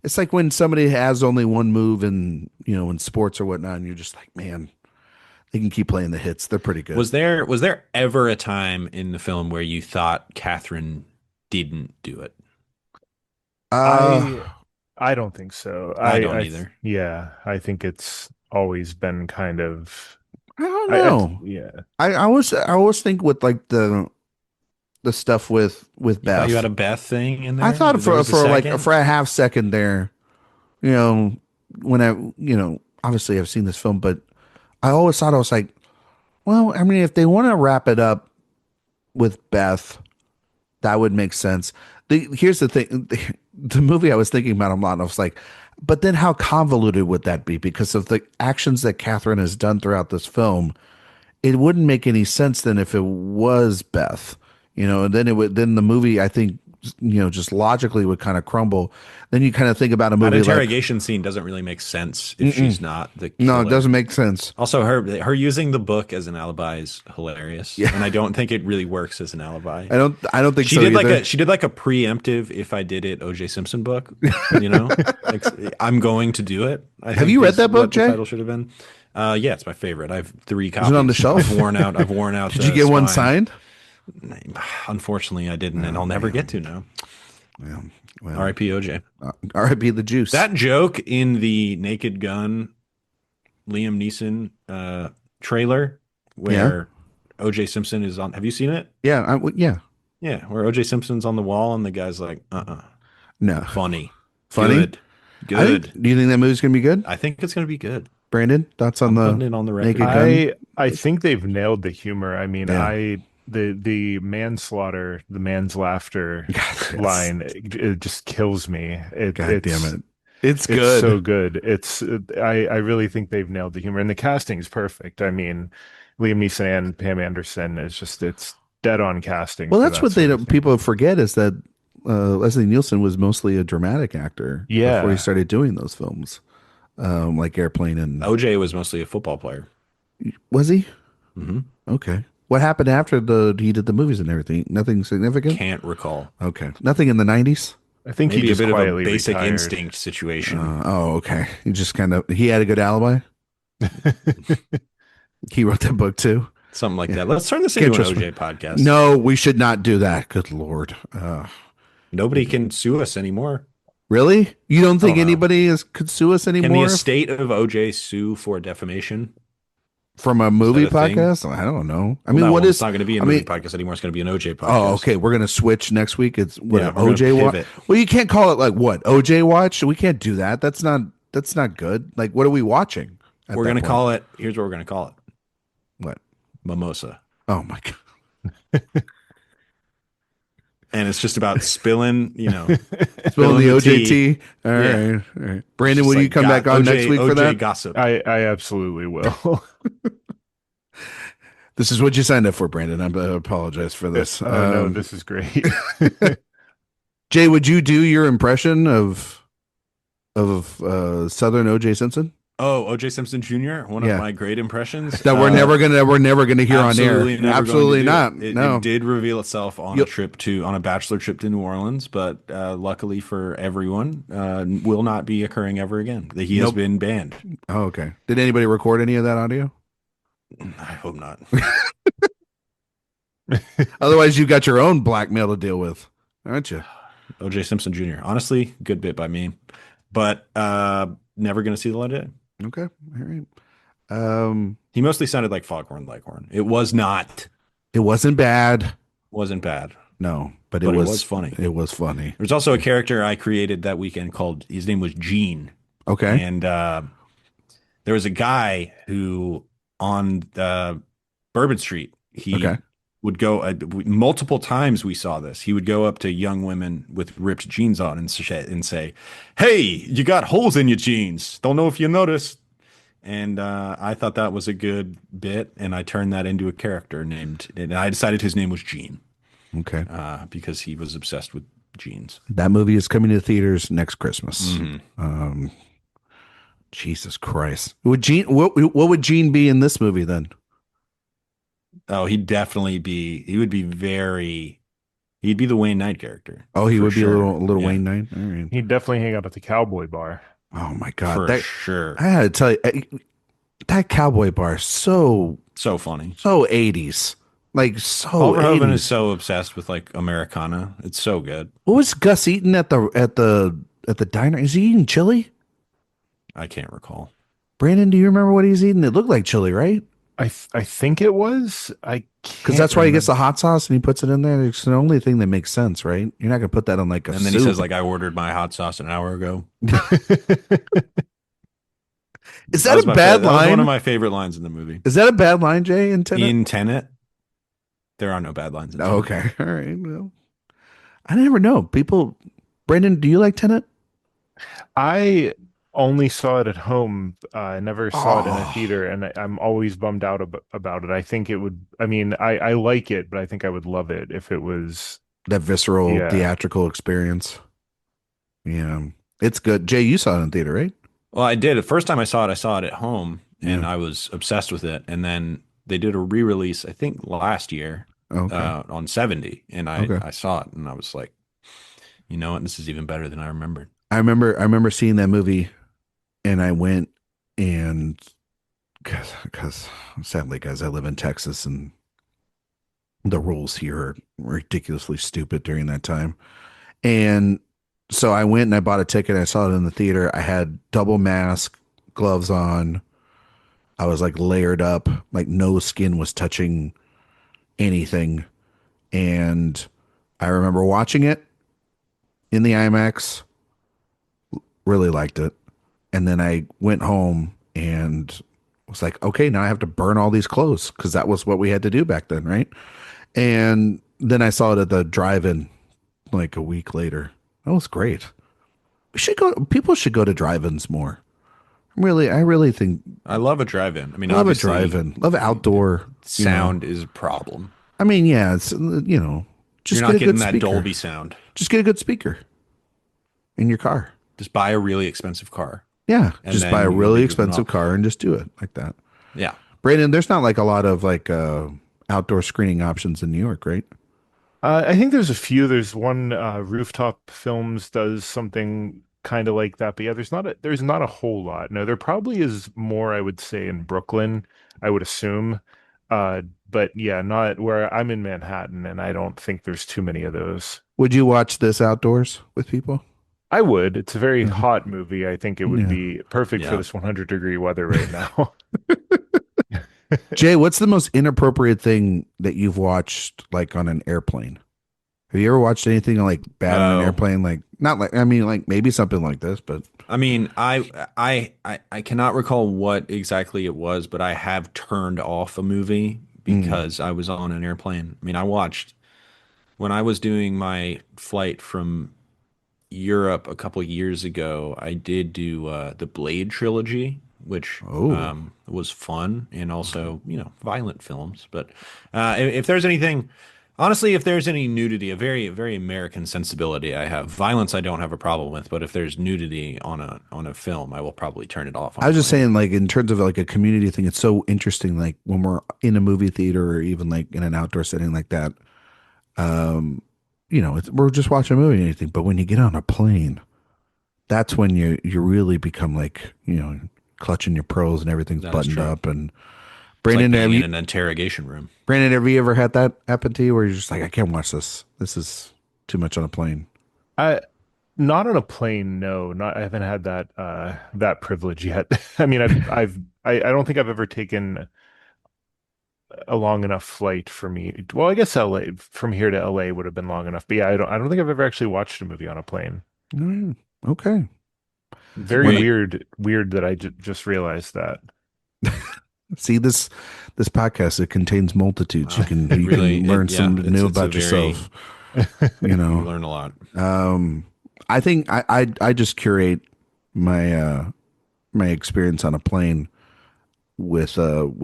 It's like when somebody has only one move in in sports or whatnot, and you're just like, man, they can keep playing the hits. They're pretty good. Was there ever a time in the film where you thought Catherine didn't do it? Uh, I I don't think so. I don't either. Yeah, I think it's always been kind of I don't know. yeah. I always think with like the stuff with You thought you had Beth. a Beth thing in I there? thought There was a second? for a half second there, you know, when obviously I've seen this film, but I always thought I was like, well, I mean, if they want to wrap it up with Beth, that would make sense. Here's the thing, the movie I was thinking about a lot, and I was like, but then how convoluted would that be? Because of the actions that Catherine has done throughout this film, it wouldn't make any sense then if it was Beth, and then the movie, I think, just logically would kind of crumble. Then you kind of think about a That movie like, interrogation scene doesn't really make sense if mm-mm, she's not the no, it killer. doesn't make sense. Also, her using the book as an alibi is hilarious, Yeah, and I don't think it really works as an alibi. I don't think She so did like either. a preemptive "if I did it" O.J. Simpson book. Like I'm going to do it. I Have think you read is that book, what the Jay? title should have been. Yeah, it's my favorite. I have 3 Is it on the copies. shelf? I've worn out. I've worn out. Did the you get one spine. signed? Unfortunately, I didn't, and I'll never get to now. Yeah, well, R.I.P. O.J. R.I.P. the juice. That joke in the Naked Gun Liam Neeson trailer Yeah, where O.J. Simpson is on. Have you seen it? yeah, yeah. Yeah, where O.J. Simpson's on the wall and the guy's like, No, funny, funny. good, good. Do you think that movie's gonna be good, I think it's gonna be good. Brandon? Thoughts on I'm the putting it on the record Naked now. Gun? I think they've nailed the humor. I mean, Yeah. the manslaughter, the man's laughter God, line, it just kills me. God damn it. It's It's good. so good. I really think they've nailed the humor, and the casting is perfect. I mean, Liam Neeson and Pam Anderson is just it's dead on casting Well, for that's that what they sort of don't, thing. people forget is that Leslie Nielsen was mostly a dramatic actor before he Yeah. started doing those films, like Airplane and O.J. was mostly a football player. was he? Hmm. Okay. What happened after he did the movies and everything? Nothing significant? Can't recall. Okay. Nothing in the 90s? I think he Maybe a just bit of a quietly basic retired. instinct situation. Oh, okay. He had a good alibi. He wrote that book too. Something like Yeah. that. Let's turn this Can't into an trust me. O.J. podcast. No, we should not do that. Good Lord. Nobody can sue us anymore. Really? You don't think I don't know. anybody could sue us Can the anymore estate of O.J. sue for defamation? from a movie a thing? podcast? I don't know. I Well, mean, no, what well, is? it's not going to be a I movie mean, podcast anymore. It's going to be an O.J. podcast. oh, okay. We're gonna switch next week. It's what Yeah, an we're gonna OJ watch. pivot. Well, you can't call it like what OJ watch. We can't do that. That's not good. Like, what are we watching? At We're that going to point? call it. Here's what we're going to call it: What? mimosa. Oh my god! And it's just about spilling, Spilling the OJ tea. tea. All Yeah. right, all right. Brandon, Just will you like come back on OJ, next week for OJ that? gossip. I absolutely will. This is what you signed up for, Brandon. I apologize for this. Oh no, this is great. Jay, would you do your impression of Southern OJ Simpson Oh, O.J. Simpson Jr., one Yeah. of my great impressions. that we're never gonna hear on air? Absolutely never Absolutely going to not. do it. No. It did reveal itself on a bachelor trip to New Orleans, but luckily for everyone, will not be occurring ever again. He has Nope. been banned. Oh, okay. Did anybody record any of that audio? I hope not. Otherwise, you've got your own blackmail to deal with, aren't you? O.J. Simpson Jr. Honestly, good bit by me, but never going to see the light of day. Okay. All right. He mostly sounded like Foghorn Leghorn. It was not. It wasn't bad. Wasn't bad. No, but But it it was was funny. It was funny. There's also a character I created that weekend called, his name was Gene. Okay. And there was a guy who on Bourbon Street, he Okay. would go multiple times. We saw this. He would go up to young women with ripped jeans on and say, "Hey, you got holes in your jeans. Don't know if you noticed." And I thought that was a good bit, and I turned that into a character and I decided his name was Gene Okay. because he was obsessed with jeans. That movie is coming to theaters next Christmas. Mhm. Jesus Christ. Would Gene what would Gene be in this movie then? Oh, he would be very He'd be the Wayne Knight character Oh, he for would be a sure. little Yeah, Wayne Knight. All right. He'd definitely hang out at the cowboy bar. Oh my God, for that sure. I had to tell you that cowboy bar is So funny. so 80s, like Paul so Verhoeven is 80s. so obsessed with like Americana. It's so good. What was Gus eating at the diner? Is he eating chili? I can't recall. Brandon, do you remember what he's eating? It looked like chili, right? I think it was. I Because can't that's why he gets remember. the hot sauce and he puts it in there. It's the only thing that makes sense, right? You're not gonna put that on like a And then he says soup. like, I ordered my hot sauce an hour ago. Is that a bad That was one of line? my favorite lines in the movie. Is that a bad line, Jay, in Tenet? In Tenet, there are no bad lines in Oh, Tenet. okay. All right. Well, I never know. People, Brandon, do you like Tenet? I only saw it at home. I never saw it in a Oh, theater, and I'm always bummed out about it. I think it would. I mean, I like it, but I think I would love it if it was. that visceral Yeah. theatrical experience. Yeah. It's good. Jay, you saw it in theater, right? Well, I did. The first time I saw it at home, Yeah. and I was obsessed with it. And then they did a re-release, I think last year, Okay. on 70, and Okay. I saw it, and I was like, you know what, this is even better than I remembered. I remember seeing that movie and I went and because sadly, guys, I live in Texas and the rules here are ridiculously stupid during that time. And so I went and I bought a ticket. I saw it in the theater. I had double mask, gloves on. I was like layered up, like no skin was touching anything. And I remember watching it in the IMAX, really liked it. And then I went home and was like, okay, now I have to burn all these clothes because that was what we had to do back then, right? And then I saw it at the drive-in like a week later. That was great. We should go. People should go to drive-ins more. Really, I really think I love a drive-in. I mean, I love a obviously, drive-in. Love outdoor. You know, sound is a problem. I mean, yeah, it's You're just get not a getting good that speaker. Dolby sound. Just get a good speaker in your car. Just buy a really expensive car, Yeah, and just buy a then you'll really be good expensive enough. car and just do it like that. Yeah. Brandon, there's not like a lot of like outdoor screening options in New York, right? I think there's a few. There's one Rooftop Films does something kind of like that, but yeah, there's not a whole lot. No, there probably is more, I would say, in Brooklyn, I would assume. But yeah, not where I'm in Manhattan, and I don't think there's too many of those. Would you watch this outdoors with people? I would. It's a very Mhm. hot movie. I think it would Yeah. be perfect for Yeah. this 100-degree weather right now. Jay, what's the most inappropriate thing that you've watched like on an airplane? Have you ever watched anything like bad on an Oh, airplane? Like not like I mean like maybe something like this, but I mean, I cannot recall what exactly it was, but I have turned off a movie mm. because I was on an airplane. I mean, I watched when I was doing my flight from Europe a couple years ago. I did do the Blade trilogy, which Oh. was fun and also, you know, violent films. But if there's anything, honestly, if there's any nudity, a very American sensibility I have. Violence I don't have a problem with, but if there's nudity on a film, I will probably turn it off on I a was just plane. saying, like in terms of like a community thing, it's so interesting. Like when we're in a movie theater or even like in an outdoor setting like that, um, we're just watching a movie or anything. But when you get on a plane, that's when you really become like clutching your pearls and everything's That is buttoned true. up. And It's like Brandon, being in an interrogation room. Have you ever had that happen to you where you're just like, I can't watch this. This is too much on a plane. I Not on a plane, no. Not I haven't had that privilege yet. I mean, I don't think I've ever taken a long enough flight for me. Well, I guess LA from here to LA would have been long enough. But yeah, I don't think I've ever actually watched a movie on a plane. Mm, okay. It's a Very When great. weird that I just realized that. see this podcast, it contains multitudes. It You really, can learn yeah, something new it's a about very, yourself. You you know. learn a lot. Um, I think I just curate my my experience on a plane with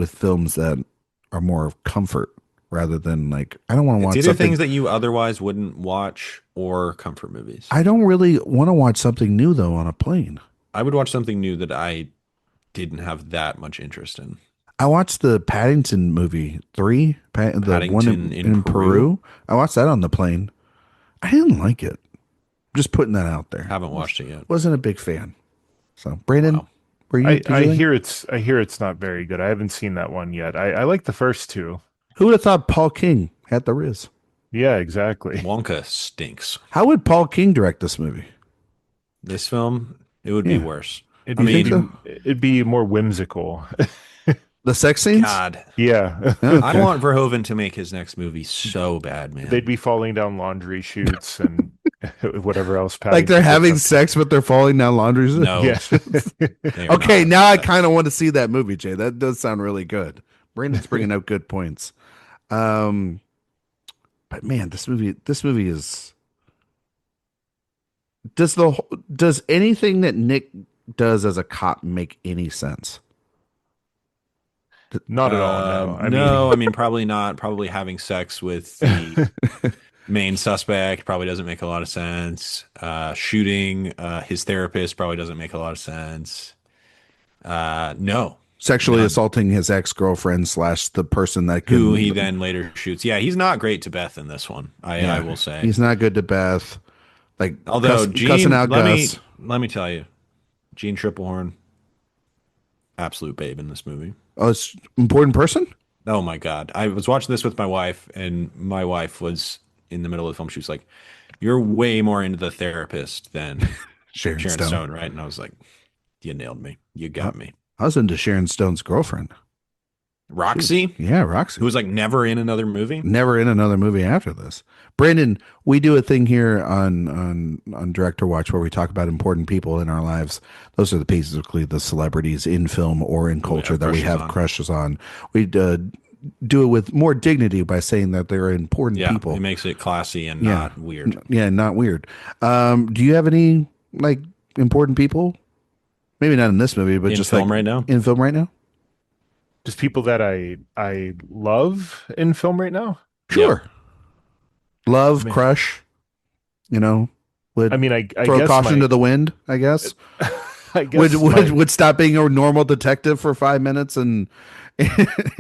films that are more of comfort rather than like I don't want to It's watch either something. things that you otherwise wouldn't watch or comfort movies. I don't really want to watch something new though on a plane. I would watch something new that I didn't have that much interest in. I watched the Paddington movie 3, the one Paddington in in Peru. Peru. I watched that on the plane. I didn't like it. Just putting that out there. Haven't watched it yet. Wasn't a big fan. So, Brandon, Wow. were you? I Did I you think? hear it's not very good. I haven't seen that one yet. I like the first two. Who would have thought Paul King had the Riz? Yeah, exactly. Wonka stinks. How would Paul King direct this movie? This film, it would be Yeah. worse. It'd I be, You think mean, so? it'd be more whimsical. The sex scenes? God, Yeah. I Okay. want Verhoeven to make his next movie so bad, They'd man. be falling down laundry chutes and whatever else Like they're Paddington gets having up. sex, but they're falling down laundry. No, Yeah. they are Okay, not. now I kind of want to see that movie, Jay. That does sound really good. Brandon's bringing up good points. Um, but man, this movie is does anything that Nick does as a cop make any sense? Not at all, no. No, I mean probably not. Probably having sex with the main suspect probably doesn't make a lot of sense. Shooting his therapist probably doesn't make a lot of sense. No, Sexually none. assaulting his ex-girlfriend slash the person that Who can he then later shoots. Yeah, he's not great to Beth in this one. I will say. he's not good to Beth. Like Although cussing Gene, out let Gus. me tell you, Gene Triplehorn, absolute babe in this movie. Oh, it's important person? Oh my God. I was watching this with my wife, and my wife was in the middle of the film. She was like, "You're way more into the therapist than Sharon Sharon Stone. Stone, right?" And I was like, "You nailed me. You got me." I was into Sharon Stone's girlfriend. Roxy, Yeah, Roxy. who was like never in another movie. Never in another movie after this. Brandon, we do a thing here on Director Watch where we talk about important people in our lives. Those are basically the celebrities in film or in culture that we have crushes on. We do it with more dignity by saying that they're important Yeah, people. it makes it classy and Yeah. not weird. Yeah, not weird. Do you have any like important people? Maybe not in this movie, but In just film like right now? in film right now. Just people that I love in film right now. Sure. Love, Man. crush. You know, would I mean, I throw guess caution my, to the wind. I guess I guess would stop being a normal detective for 5 minutes and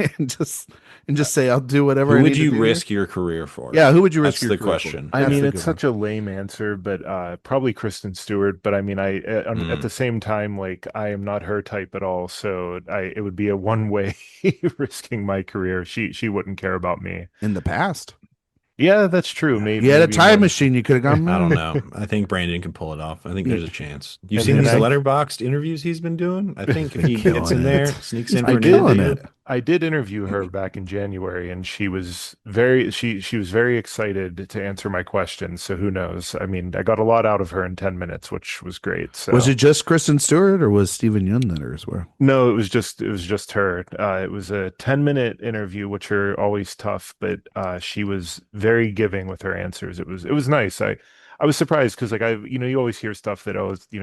and just say I'll do whatever. Who I would need to you do risk here. your career for? Yeah, who would you risk That's your the career for? question. I That's mean, the it's good one. such a lame answer, but probably Kristen Stewart. But I mean, at the same time, like I am not her type at all. So it would be a one way risking my career. She wouldn't care about me. In the past. Yeah, that's true. Maybe You had a maybe time one. machine. You could have gone. I don't know. I think Brandon can pull it off. I think there's a chance. You've And seen then these I- Letterboxd interviews he's been doing? I think if he Killing gets in it. there, sneaks in He's for an been killing interview. it. I did interview her back in January, and she was she was very excited to answer my questions. So who knows? I mean, I got a lot out of her in 10 minutes, which was great. So Was it just Kristen Stewart or was Stephen Yeun there as well? no, it was just her. It was a 10-minute interview, which are always tough, but she was very giving with her answers. It was nice. I was surprised because like you always hear stuff that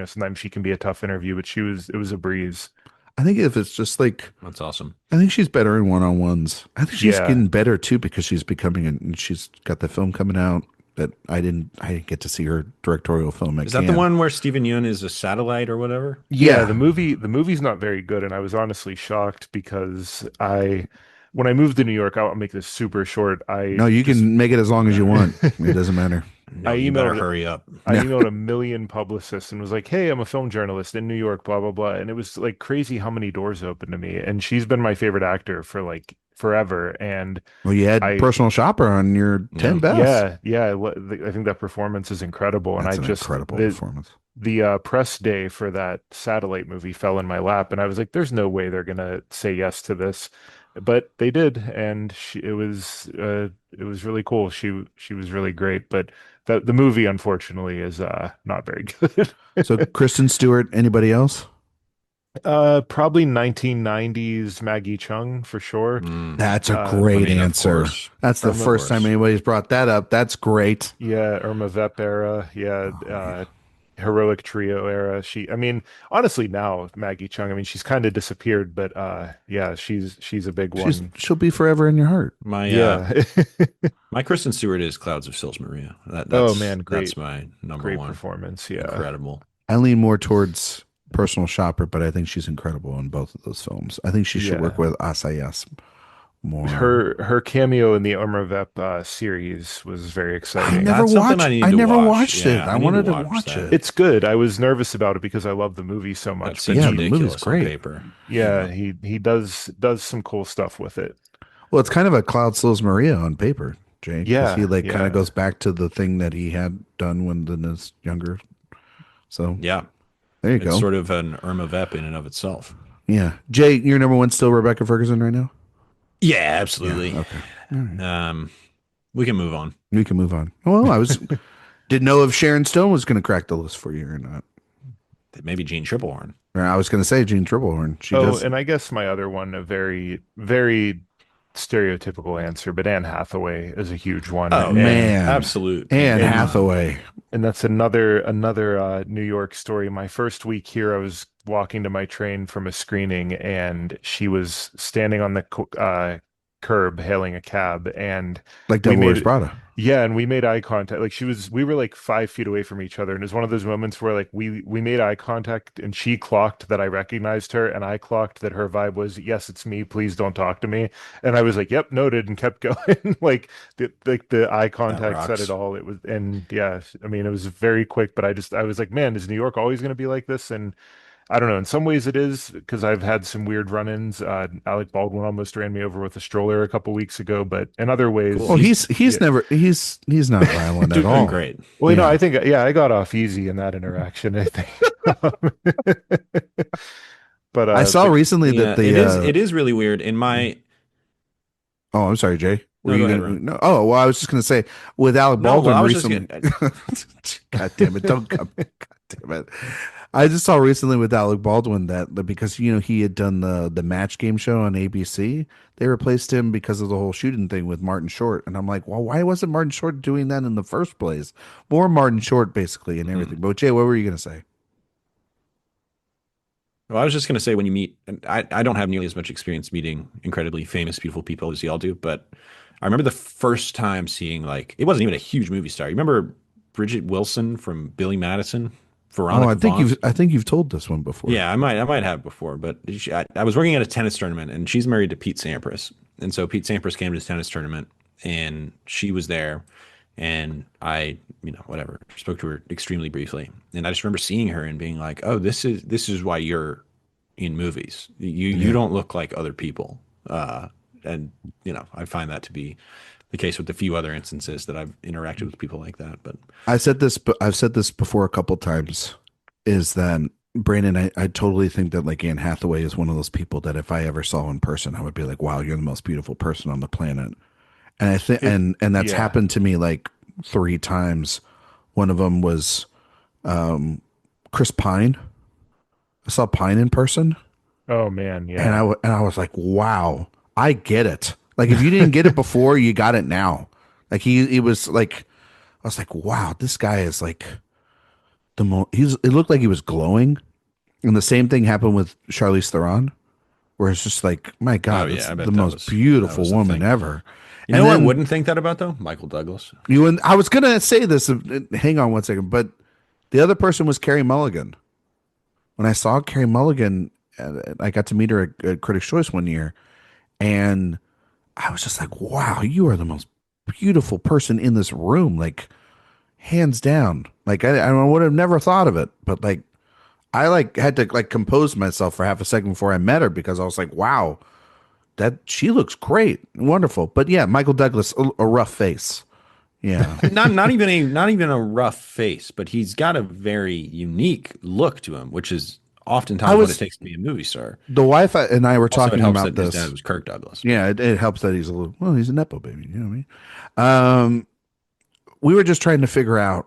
sometimes she can be a tough interview, but it was a breeze. I think if it's just like That's awesome. I think she's better in one-on-ones. I think she's Yeah. getting better too because she's becoming and she's got the film coming out that I didn't get to see her directorial film. Is that the one where Stephen Yeun is a satellite or whatever? Yeah, the movie's not very good, and I was honestly shocked because when I moved to New York, I'll make this super short. No, you can make it as long as you want. It doesn't matter. No, I you better emailed- hurry up. I emailed a million publicists and was like, "Hey, I'm a film journalist in New York, blah blah blah," and it was like crazy how many doors opened to me. And she's been my favorite actor for like forever. And Well, you had I- Personal Shopper on your 10 best. I think that performance is incredible. And That's I an just incredible the, performance. the press day for that satellite movie fell in my lap, and I was like, "There's no way they're gonna say yes to this," but they did, and it was really cool. She was really great, but the movie unfortunately is not very good. So Kristen Stewart, anybody else? Probably 1990s Maggie Chung for sure. That's a I great mean, of answer. course. That's the Of first time course. anybody's brought that up. That's great. Yeah, Irma Vep era. Yeah, yeah. Heroic Trio era. I mean, honestly, now Maggie Chung. I mean, she's kind of disappeared, but yeah, she's a big one. She'll be forever in your heart. My Yeah, my Kristen Stewart is Clouds of Sils Maria. That's, Oh, man, great. That's my number great one. performance. Yeah, Incredible. I lean more towards Personal Shopper, but I think she's incredible in both of those films. I think she should Yeah. work with Asayas more. Her cameo in the Omar Vep series was very exciting. That's something I need I to never watch. watched it. Yeah, I I need to wanted to watch watch that. it. It's good. I was nervous about it because I love the movie so That much, but seems Yeah, the movie's ridiculous on great. paper. yeah, Yeah. he does some cool stuff with it. Well, it's kind of a Cloud Slows Maria on paper, Jay, because he Yeah, like kind of yeah. goes back to the thing that he had done when he was younger. So Yeah. there you It's go. sort of an Irma Vep in and of itself. Yeah, Jay, your number one still Rebecca Ferguson right now. Yeah, Yeah. absolutely. Okay. All right. Um, we can move on. We can move on. Well, I was didn't know if Sharon Stone was going to crack the list for you or not. Maybe Gene Triplehorn. Or I was going to say Jean Triplehorn. She Oh, does. and I guess my other one, a very, very stereotypical answer, but Anne Hathaway is a huge one. Oh yeah, Man, absolute Anne Anne. And Hathaway. and that's another New York story. My first week here, I was walking to my train from a screening, and she was standing on the curb hailing a cab, and Like we Devil Wears made Prada. yeah, and we made eye contact. Like we were like 5 feet away from each other, and it was one of those moments where like we made eye contact, and she clocked that I recognized her, and I clocked that her vibe was, yes, it's me. Please don't talk to me. And I was like, yep, noted, and kept going. The eye That contact said it rocks. all. It was, and yeah, I mean, it was very quick, but I was like, man, is New York always going to be like this? And I don't know. In some ways, it is because I've had some weird run-ins. Alec Baldwin almost ran me over with a stroller a couple weeks ago, but in other ways, Well, Cool. he's yeah. never he's not violent at Doing all. great. Well, you know, Yeah. I think yeah, I got off easy in that interaction, I think. But I saw recently that Yeah, the it is really weird. In my oh, I'm sorry, Jay. Were No, go you ahead, gonna Ron. no? Oh, well, I was just gonna say with Alec No, well, Baldwin I was just recently. getting God damn it! Don't come. God damn it! I just saw recently with Alec Baldwin that because he had done the match game show on ABC, they replaced him because of the whole shooting thing with Martin Short, and I'm like, well, why wasn't Martin Short doing that in the first place? More Martin Short basically and everything. But Jay, what were you gonna say? Well, I was just going to say when you meet, and I don't have nearly as much experience meeting incredibly famous, beautiful people as y'all do, but I remember the first time seeing like it wasn't even a huge movie star. You remember Bridget Wilson from Billy Madison, Oh, Veronica Vaughn? I think you've told this one before. Yeah, I might have before, but I was working at a tennis tournament, and she's married to Pete Sampras, and so Pete Sampras came to this tennis tournament, and she was there, and I, whatever, spoke to her extremely briefly, and I just remember seeing her and being like, "Oh, this is why you're in movies. You Yeah. don't look like other people," and I find that to be the case with the few other instances that I've interacted with people like that, but. I've said this before a couple times, is that Brandon, I totally think that like Anne Hathaway is one of those people that if I ever saw in person, I would be like, wow, you're the most beautiful person on the planet. And I think, it, and that's yeah. happened to me like three times. One of them was Chris Pine. I saw Pine in person, Oh man, and yeah. and I was like, wow, I get it. Like if you didn't get it before, you got it now. Like he was like, I was like, wow, this guy is like it looked like he was glowing. And the same thing happened with Charlize Theron, where it's just like, my Oh God, yeah, that's I the bet that most was beautiful the woman thing. ever. You And know, I then wouldn't think that about though, Michael Douglas. I was gonna say this. Hang on one second, but the other person was Carrie Mulligan. When I saw Carrie Mulligan, I got to meet her at Critics' Choice one year, and I was just like, wow, you are the most beautiful person in this room, like hands down. Like I would have never thought of it, but like I like had to like compose myself for half a second before I met her because I was like, wow, that she looks great, wonderful. But yeah, Michael Douglas, a rough face. Yeah. Not even a rough face, but he's got a very unique look to him, which is I oftentimes what it was takes to be a movie star. the wife and I were Also, it talking helps about that his dad this. was Kirk Douglas. Yeah, it helps that he's a little well, he's a nepo baby, you know what I mean? We were just trying to figure out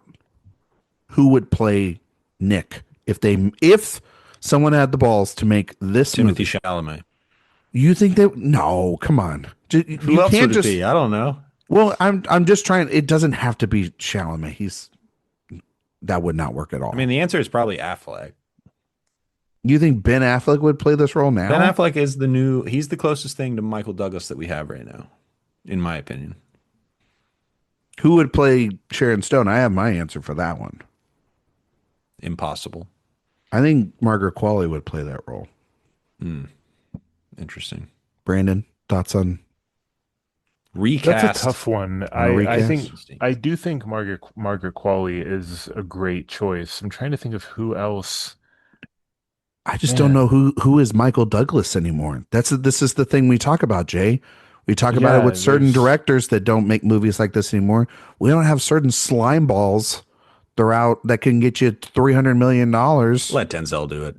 who would play Nick if someone had the balls to make this Timothy movie. Chalamet. You think they no, come on. Who You else can't would it just be? I don't know. well, I'm just trying it doesn't have to be Chalamet. That would not work at I all. mean, the answer is probably Affleck. You think Ben Affleck would play this role Ben now? Affleck is he's the closest thing to Michael Douglas that we have right now, in my opinion. Who would play Sharon Stone? I have my answer for that one. Impossible. I think Margaret Qualley would play that role. Interesting. Brandon, thoughts on That's a recast. tough one. On a recast? I do think Margaret Qualley is a great choice. I'm trying to think of who else. I just don't know Man, who is Michael Douglas anymore. This is the thing we talk about, Jay. We talk about it yeah, with certain there's directors that don't make movies like this anymore. We don't have certain slime balls throughout that can get you $300 million. Let Denzel do it.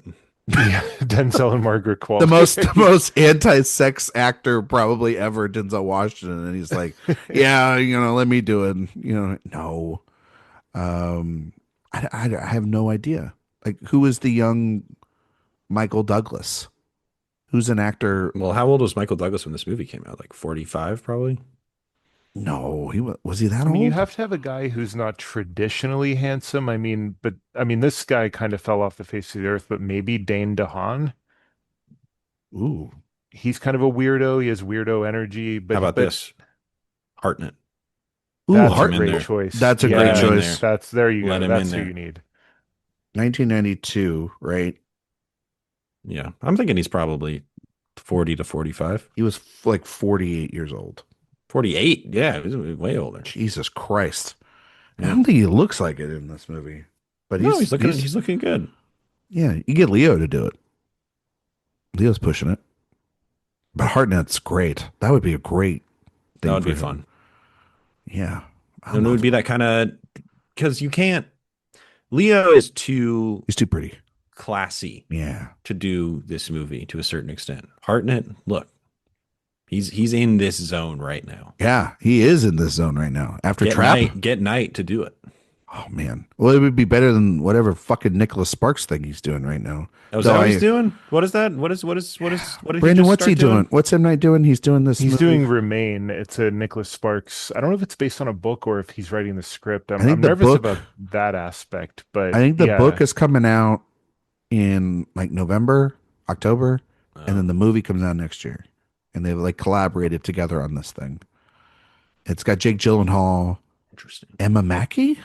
yeah, Denzel and Margaret The most the Qualley. most anti-sex actor probably ever, Denzel Washington, and he's like, yeah, let me do it. No. I have no idea. Like, who is the young Michael Douglas? Who's an actor? Well, how old was Michael Douglas when this movie came out? Like 45, probably. No, was he that I mean, you old? have to have a guy who's not traditionally handsome. I mean, this guy kind of fell off the face of the earth, but maybe Dane DeHaan. Ooh, He's kind of a weirdo. He has weirdo energy, How but about this? Hartnett. ooh, that's a Him in Hart. great there. choice. That's a great Let him in Yes, there. choice. that's there you Let go. him in That's who there. you need. 1992, right? Yeah. I'm thinking he's probably 40 to 45. He was like 48 years old. 48. Yeah, he's way older. Jesus Christ! I Yeah. don't think he looks like it in this movie, but No, he's looking good. yeah. You get Leo to do it. Leo's pushing it, but Hartnett's great. That would be a great That thing would for be him. fun. Yeah, And it would be that kind of because you can't. Leo is too he's too pretty. classy Yeah, to do this movie to a certain extent. Hartnett, look, he's in this zone right now. yeah, he is in this zone right now after Trap. Get Knight to do it. Oh man, well, it would be better than whatever fucking Nicholas Sparks thing he's doing right now. Oh, is Though that what he's doing? What is that? What did he Brandon, just what's he start doing? What's M Night doing? He's doing this He's movie. doing Remain. It's a Nicholas Sparks. I don't know if it's based on a book or if he's writing the script. I think I'm the nervous book. about that aspect, I but think the book yeah. is coming out in like November, October, and Oh, then the movie comes out next year. And they've like collaborated together on this thing. It's got Jake Gyllenhaal, interesting. Emma Mackey.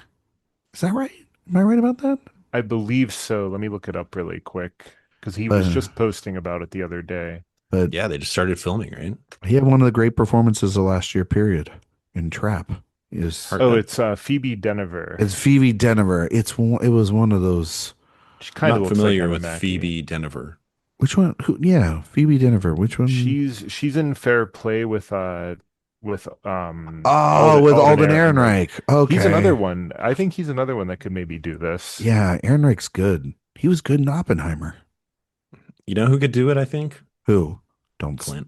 Is that right? Am I right about that? I believe so. Let me look it up really quick because he was But just posting about it the other day. but Yeah, they just started filming, right? he had one of the great performances of last year. Period. In Trap is Oh, Hartnett. it's Phoebe Denver. it's Phoebe Denver. It was one of those. She I'm kind of not looks like familiar Emma with Mackey. Phoebe Denver. Which one? Who? Yeah, Phoebe Denver. Which one? She's in Fair Play with Oh, with Alden Ehrenreich. Ehrenreich. Okay. He's another one. I think he's another one that could maybe do this. Yeah, Ehrenreich's good. He was good in Oppenheimer. You know who could do it? I think Who? Don't. Clint.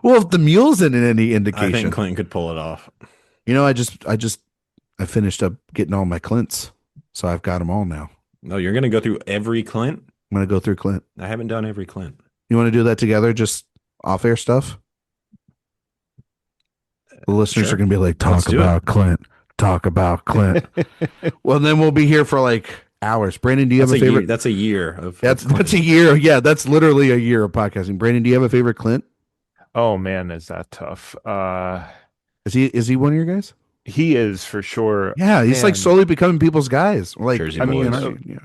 Well, if the mule's in it any I indication, think Clint could pull it off. I finished up getting all my Clints, so I've got them all now. No, you're gonna go through every Clint. I'm gonna go through Clint. I haven't done every Clint. You want to do that together, just off-air stuff? The listeners Sure. are gonna be like, Let's "Talk do about Clint. Talk about Clint." Well, then we'll be here for like hours. Brandon, do you have a favorite? That's a year of. That's Clint. a year. Yeah, that's literally a year of podcasting. Brandon, do you have a favorite Clint? Oh man, is that tough? Is he one of your guys? He is for sure. Yeah, he's like Man, slowly becoming people's guys. Like, Jersey I mean, Boys. yeah.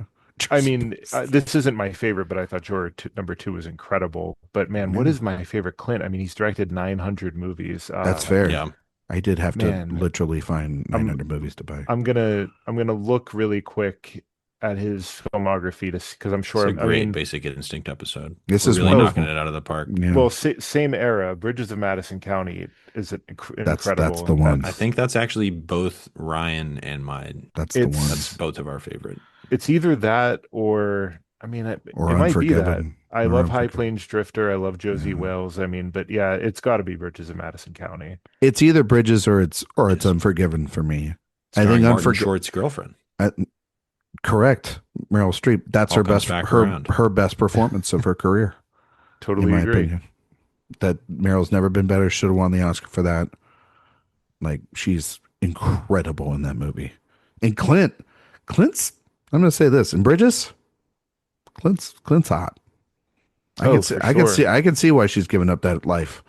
I mean, this isn't my favorite, but I thought number two was incredible. But man, what Yeah. is my favorite Clint? I mean, he's directed 900 movies. That's fair. Yeah. I did have Man. to literally find 900 movies to buy. I'm gonna look really quick at his filmography because I'm sure. It's a I great mean, Basic Instinct episode. This We're is really wonderful. knocking it out of the park. Yeah, well, same era. Bridges of Madison County is incredible. that's the one. I think that's actually both Ryan and mine. That's the one. That's both of our favorite. It's either that or I mean, it Or might be that. Unforgiven. I Or love High Unforgiven. Plains Drifter. I love Josie Yeah. Wales. I mean, but yeah, it's got to be Bridges of Madison County. It's either Bridges or it's Yes. Unforgiven for me. I Starring think Martin Unforgiven. Short's girlfriend. Correct, Meryl Streep. That's All her comes best back around. her best performance of her career, in Totally my agree. opinion. That Meryl's never been better. Should have won the Oscar for that. Like, she's incredible in that movie. And Clint's. I'm going to say this in Bridges. Clint's hot. For I can see why she's given up that life.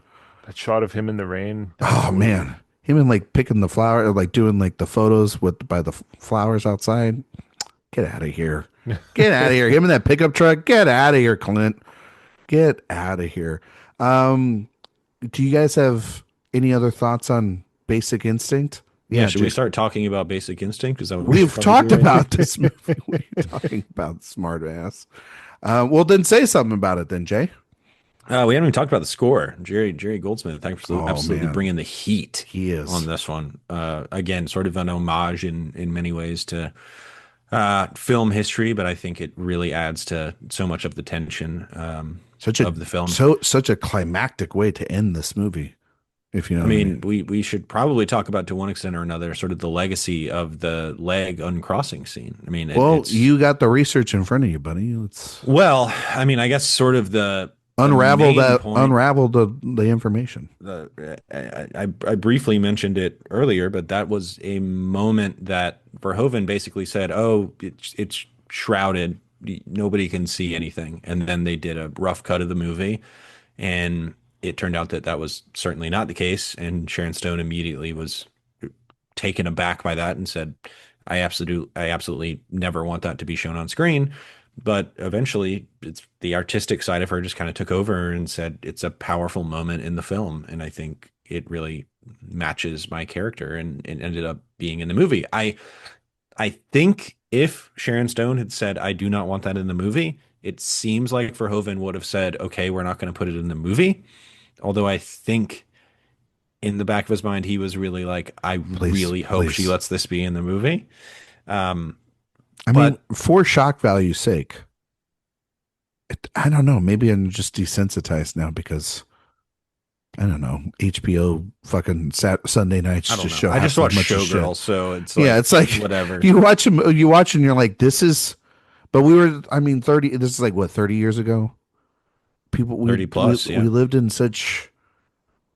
That shot of him in the rain. Oh man, him and like picking the flower, or like doing like the photos by the flowers outside. Get out of here! Get out of here! Him in that pickup truck. Get out of here, Clint. Get out of here. do you guys have any other thoughts on Basic Instinct? Yeah, Yeah, should we Jay. start talking about Basic Instinct? Is that what we should We've probably do talked right now? about this movie. What are you talking about, smart ass? Well, then say something about it, then, Jay. We haven't even talked about the score. Jerry Goldsmith, thanks for Oh absolutely man, bringing the heat he on is this one. Again, sort of an homage in many ways to film history, but I think it really adds to so much of the tension such a of the film. such a climactic way to end this movie, if you know I what I mean, mean. we should probably talk about to one extent or another sort of the legacy of the leg uncrossing scene. I mean, Well, it's you got the research in front of you, buddy. Let's well, I mean, I guess sort of the main point. unravel the information. I briefly mentioned it earlier, but that was a moment that Verhoeven basically said, "Oh, it's shrouded. Nobody can see anything." And then they did a rough cut of the movie, and it turned out that that was certainly not the case. And Sharon Stone immediately was taken aback by that and said, I absolutely never want that to be shown on screen." But eventually, it's the artistic side of her just kind of took over and said it's a powerful moment in the film, and I think it really matches my character, and it ended up being in the movie. I think if Sharon Stone had said I do not want that in the movie, it seems like Verhoeven would have said, okay, we're not going to put it in the movie. Although I think in the back of his mind, he was really like, I Please, really hope she please. lets this be in the movie. Um, I mean, but for shock value's sake, I don't know. Maybe I'm just desensitized now because I don't know. HBO fucking Sunday nights I don't just know. show I just half as watched much as shit. Showgirl, so it's Yeah, like it's like whatever. you watch and you're like, this is. But we were, I mean, 30. This is like what 30 years ago. People, 30 plus, we yeah. lived in such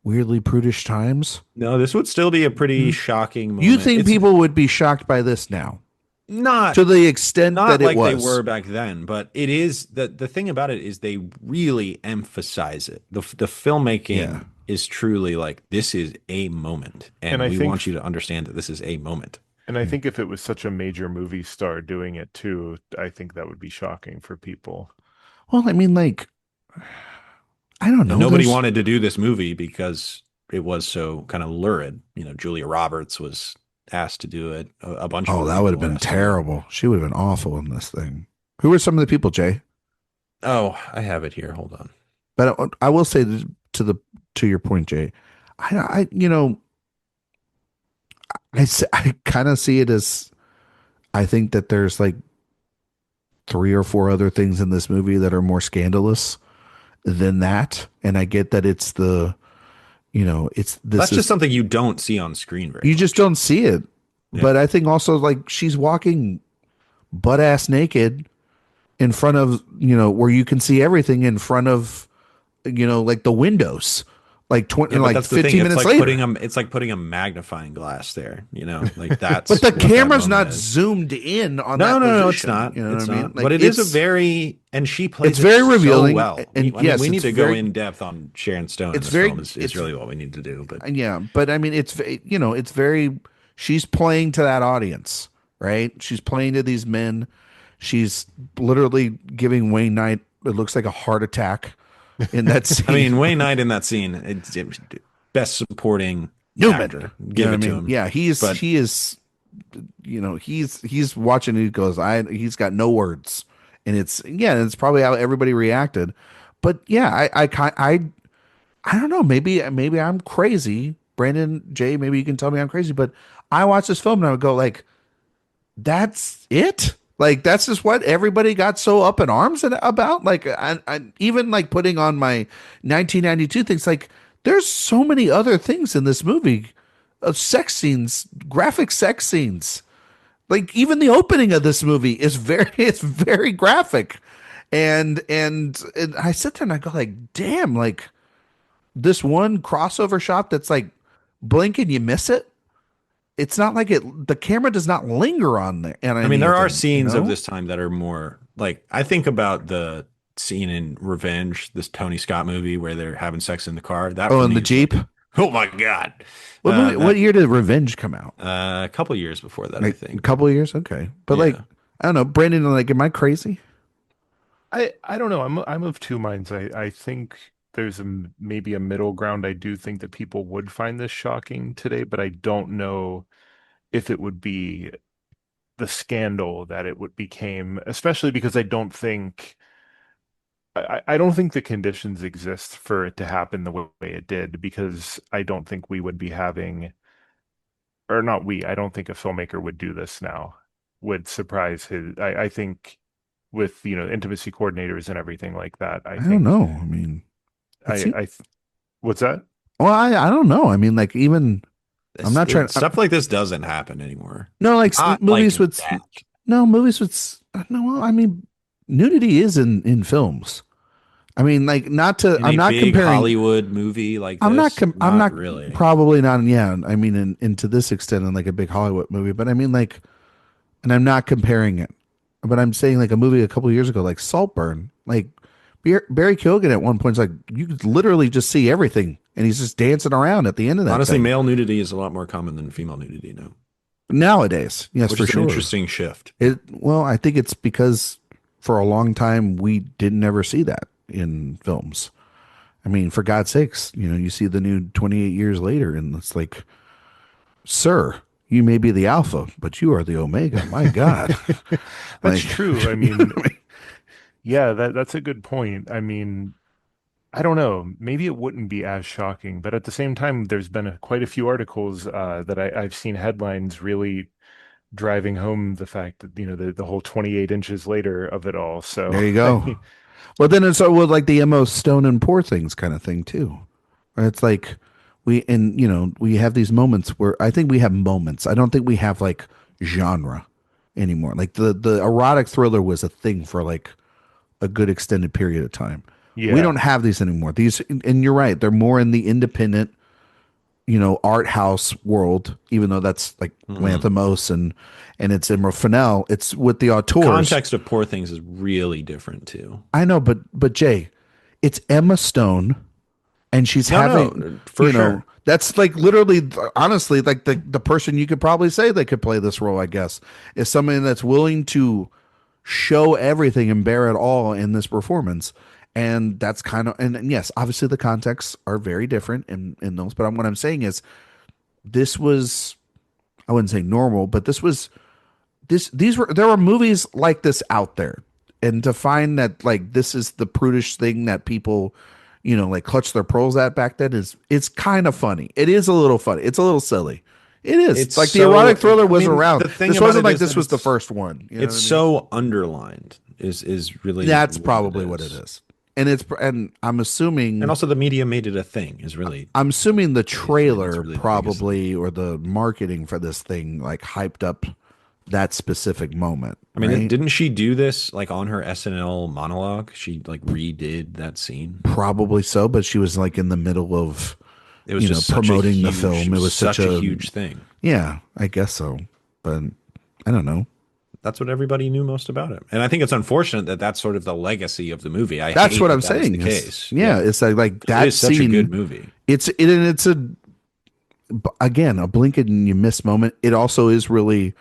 weirdly prudish times. No, this would still be a pretty Hmm. shocking You moment. think It's people would be shocked by this now, not to the extent that not it like they was? were back then, but it is the thing about it is they really emphasize it. The Yeah. filmmaking is truly like this is a moment, And and I we think want you to understand that this is a moment. and I think if it was such a major movie star doing it too, I think that would be shocking for people. Well, I mean, like, I don't And know. nobody There's wanted to do this movie because it was so kind of lurid. You know, Julia Roberts was asked to do it. A bunch of Oh, other that would people have were been asked to do it. terrible. She would have been awful in this thing. Who were some of the people, Jay? Oh, I have it here. Hold on. But I will say to the to your point, Jay. I you know I kind of see it as I think that there's like three or four other things in this movie that are more scandalous than that, and I get that it's the it's this That's just is something you don't see on screen very you just much. don't see it. Yeah. But I think also like she's walking butt ass naked in front of where you can see everything in front of like the windows like 20 Yeah, but like that's the thing. 15 minutes later. It's like putting a magnifying glass there, you know? Like But that's the what that camera's moment not is. zoomed in on No, that no, no, it's position. not. You know It's what I mean? not. Like But it is a very and she it's plays it very so revealing. well. And I mean, yes, we need it's to go very in depth on Sharon Stone in it's this very film is it's really what we need to do. But yeah, but I mean it's very she's playing to that audience, right? She's playing to these men. She's literally giving Wayne Knight it looks like a heart attack in that I scene. mean, Wayne Knight in that scene, best supporting Newman. actor. You know Give what I it to mean? him. Yeah, But he is he's watching it, he goes, he's got no words. And it's probably how everybody reacted. But yeah, I don't know, maybe I'm crazy. Brandon Jay, maybe you can tell me I'm crazy, but I watch this film and I would go like, that's it? Like that's just what everybody got so up in arms about. Like I even like putting on my 1992 things. Like there's so many other things in this movie, of sex scenes, graphic sex scenes. Like even the opening of this movie is very it's very graphic, and I sit there and I go like, damn, like this one crossover shot that's like blink and you miss it. It's not like the camera does not linger on there and I mean, there are anything, you scenes of know? this time that are more like I think about the scene in Revenge, this Tony Scott movie where they're having sex in the car. That Oh, for in me the is like, Jeep. oh my God. What movie? What That year did Revenge come out? A couple years before that, I Like a think. couple of years. Okay, but like Yeah. I don't know, Brandon. Like, am I crazy? I don't know. I'm of two minds. I think there's maybe a middle ground. I do think that people would find this shocking today, but I don't know if it would be the scandal that it would became, especially because I don't think the conditions exist for it to happen the way it did, because I don't think we would be having, or not we, I don't think a filmmaker would do this now, would surprise I think with, intimacy coordinators and everything like that, I I don't think know. I mean, it seems, I, what's that? well, I don't know. I mean, like even I'm not trying. Stuff like this doesn't happen anymore. No, like Not like movies with that. no movies with no. Well, I mean, nudity is in films. I mean, like not to. In I'm a not big comparing. Hollywood movie like I'm not. this, I'm not not really. probably not. Yeah, I mean, to this extent, in like a big Hollywood movie, but I mean, like, and I'm not comparing it, but I'm saying like a movie a couple years ago, like Saltburn, like Barry Keoghan at one point is like you could literally just see everything, and he's just dancing around at the end of that Honestly, thing. male nudity is a lot more common than female nudity now, Nowadays, yes, which for is an sure. interesting shift. Well, I think it's because for a long time we didn't ever see that in films. I mean, for God's sakes, you see the new 28 years later, and it's like, sir, you may be the alpha, but you are the omega. My God. That's Like, true. I you know mean, what I mean? yeah, that's a good point. I mean, I don't know. Maybe it wouldn't be as shocking, but at the same time, there's been quite a few articles that I've seen headlines really driving home the fact that, the whole 28 inches later of it all. So, There you go. Well, then it's with like the Mo Stone and Poor Things kind of thing too. Right? It's like we have these moments where I think we have moments. I don't think we have like genre anymore. Like the erotic thriller was a thing for like a good extended period of time. We don't yeah, have these anymore. These, and you're right, they're more in the independent, art house world, even though that's like Mhm. Lanthimos and it's Emerald Fennell. It's with the The auteurs. context of Poor Things is really different too. I know, but Jay, it's Emma Stone, and she's No, having, no, for sure. that's like literally, honestly, like the person you could probably say that could play this role, I guess, is somebody that's willing to show everything and bear it all in this performance. And that's kind of, and yes, obviously the contexts are very different in those, but what I'm saying is this was, I wouldn't say normal, but there were movies like this out there. And to find that like this is the prudish thing that people, like clutch their pearls at back then it's kind of funny. It is a little funny. It's a little silly. It is It's like the so, erotic thriller I was mean, around. the thing This about wasn't it like is this that was the first one. You know it's what I mean? so underlined is really That's what it probably what it is. is. And And also the media made it a thing is really I'm assuming the it's trailer really the biggest thing. probably or the marketing for this thing like hyped up that specific moment, I mean, right? didn't she do this like on her SNL monologue? She like redid that scene. Probably so, but she was like in the middle of, It was just promoting the film. It was such such a a, huge thing. yeah, I guess so. But I don't know. That's what everybody knew most about it. And I think it's unfortunate that that's sort of the legacy of the movie. I That's hate what that I'm that is the saying is, case. yeah, Yeah. it's like 'Cause it that is such a good scene. movie. It's again, a blink and you miss moment. It also is really,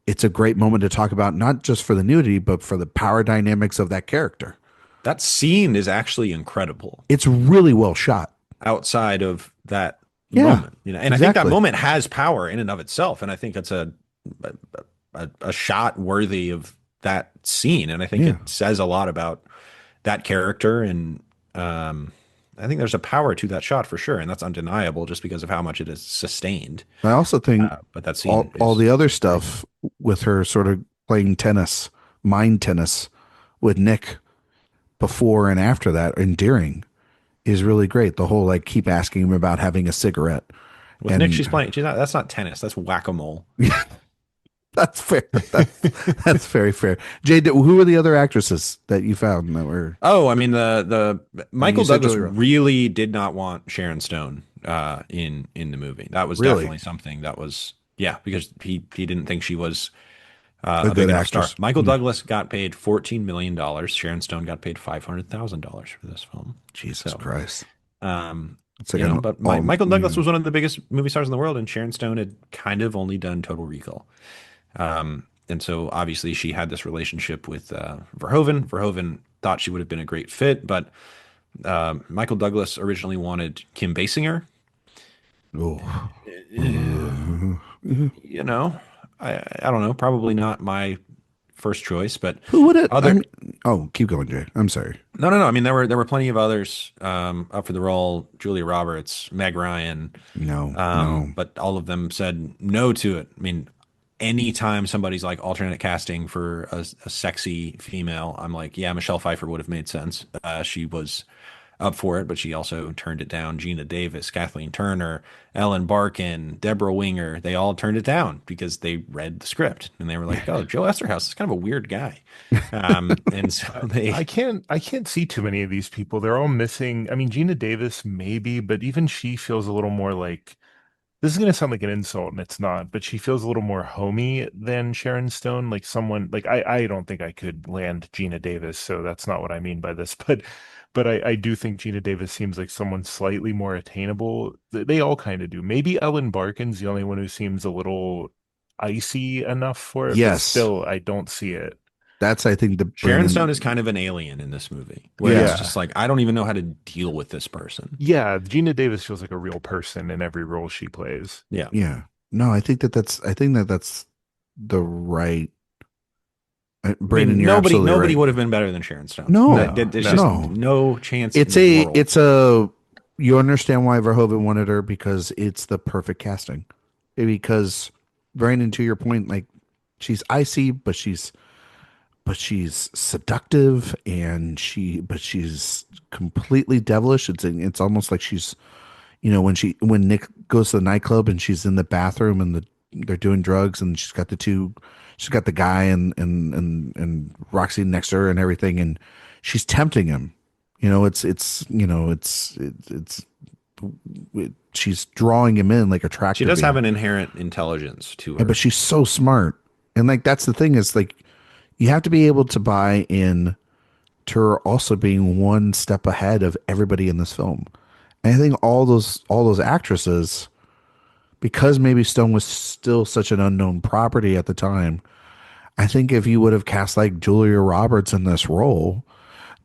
it's a great moment to talk about, not just for the nudity, but for the power dynamics of that character. That scene is actually incredible It's really well shot. outside of that Yeah, moment, and I think that exactly. moment has power in and of itself. And I think it's a shot worthy of that scene. And I think Yeah. it says a lot about that character. And I think there's a power to that shot for sure. And that's undeniable just because of how much it is sustained. I also think But that scene all is the other great. stuff with her sort of playing tennis, mind tennis with Nick before and after that, endearing, is really great. The whole like keep asking him about having a cigarette, With Nick, she's and playing. She's not. That's not tennis. That's whack-a-mole. that's fair. That's very fair. Jay, who were the other actresses that you found that were? Oh, I mean the I mean, you Michael said Douglas Julie Rowe. really did not want Sharon Stone in the movie. That was Really definitely something that was yeah because he didn't think she was a a big good enough star. actress. Michael Hmm. Douglas got paid $14 million. Sharon Stone got paid $500,000 for this film. Jesus So Christ, um, it's like an but all. Michael Douglas was one of the biggest movie stars in the world, and Sharon Stone had kind of only done Total Recall. And so obviously she had this relationship with Verhoeven. Verhoeven thought she would have been a great fit, but Michael Douglas originally wanted Kim Basinger. Oh. You know, I don't know, probably not my first choice, but Who would it? I other mean, oh, keep going, Jay. I'm sorry. no. I mean, there were plenty of others up for the role. Julia Roberts, Meg Ryan, No, no. but all of them said no to it. I mean, anytime somebody's like alternate casting for a sexy female, I'm like, yeah, Michelle Pfeiffer would have made sense. She was up for it, but she also turned it down. Gina Davis, Kathleen Turner, Ellen Barkin, Deborah Winger, they all turned it down because they read the script and they were like, oh, Joe Eszterhas is kind of a weird guy. And so I can't see too many of these people. They're all missing. I mean, Gina Davis maybe, but even she feels a little more like this is going to sound like an insult and it's not, but she feels a little more homey than Sharon Stone. Like someone like I don't think I could land Gina Davis, so that's not what I mean by this. But I do think Gina Davis seems like someone slightly more attainable. They all kind of do. Maybe Ellen Barkin's the only one who seems a little icy enough for it, but Yes. still I don't see it. That's, I think, the Sharon Stone Brandon. is kind of an alien in this movie, where it's Yeah. just like, I don't even know how to deal with this person. Yeah, Gina Davis feels like a real person in every role she plays. Yeah. Yeah. No, I think that that's the right. I Brandon, mean, you're absolutely nobody right. would have been better than Sharon Stone. No, There's no. just no. no chance in It's the a, world. it's a, you understand why Verhoeven wanted her because it's the perfect casting. Because Brandon, to your point, like she's icy, but she's seductive and but she's completely devilish. It's almost like she's, when Nick goes to the nightclub and she's in the bathroom and they're doing drugs and she's got the guy and Roxy next to her and everything and she's tempting him. She's drawing him in like a tractor She does beam. have an inherent intelligence to Yeah, her. but she's so smart. And like that's the thing is like you have to be able to buy in to her also being one step ahead of everybody in this film. And I think all those actresses, because maybe Stone was still such an unknown property at the time, I think if you would have cast like Julia Roberts in this role,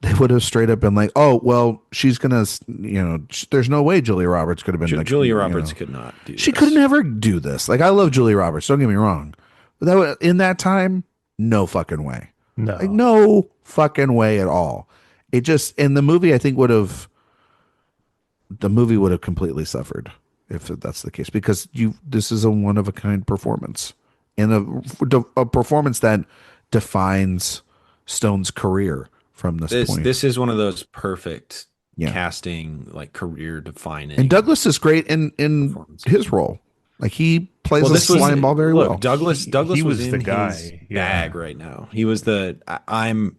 they would have straight up been like, "Oh, well, she's gonna, there's no way Julia Roberts could have been like, Julia Roberts could not do she this. could never do this." Like, I love Julia Roberts. Don't get me wrong, but in that time, no fucking way. Like, No. no fucking way at all. It just in the movie would have completely suffered if that's the case because this is a one of a kind performance and a performance that defines Stone's career from this point. This is one of those perfect Yeah. casting, like career defining. And Douglas is great in his role. Like he plays a slime ball very well. Douglas He was was in the his guy. Yeah. bag right now. He was I'm,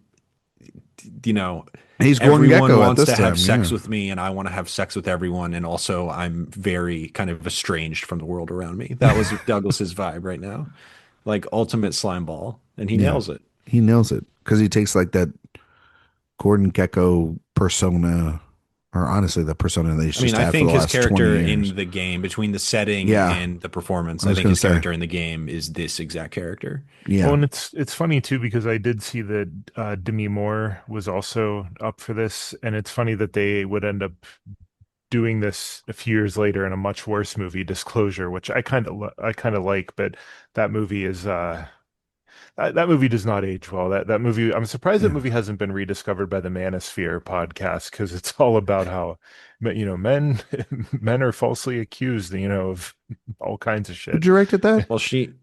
He's Gordon everyone Gekko at wants this to have time, sex yeah. with me, and I want to have sex with everyone, and also I'm very kind of estranged from the world around me. That was Douglas's vibe right now, like ultimate slime ball, and he nails it. He nails it because he takes like that Gordon Gekko persona, or honestly, the persona that he's just had I for think the his last character 20 years. in the game, between the setting Yeah. and the performance, I I was think gonna his say. character in the game is this exact character. Yeah. Well, and it's funny too because I did see that Demi Moore was also up for this, and it's funny that they would end up doing this a few years later in a much worse movie, Disclosure, which I kind of like, but that movie is that movie does not age well. That movie, I'm surprised that movie hasn't been rediscovered by the Manosphere podcast because it's all about how men men are falsely accused, of all kinds of Who shit. directed that? Well, she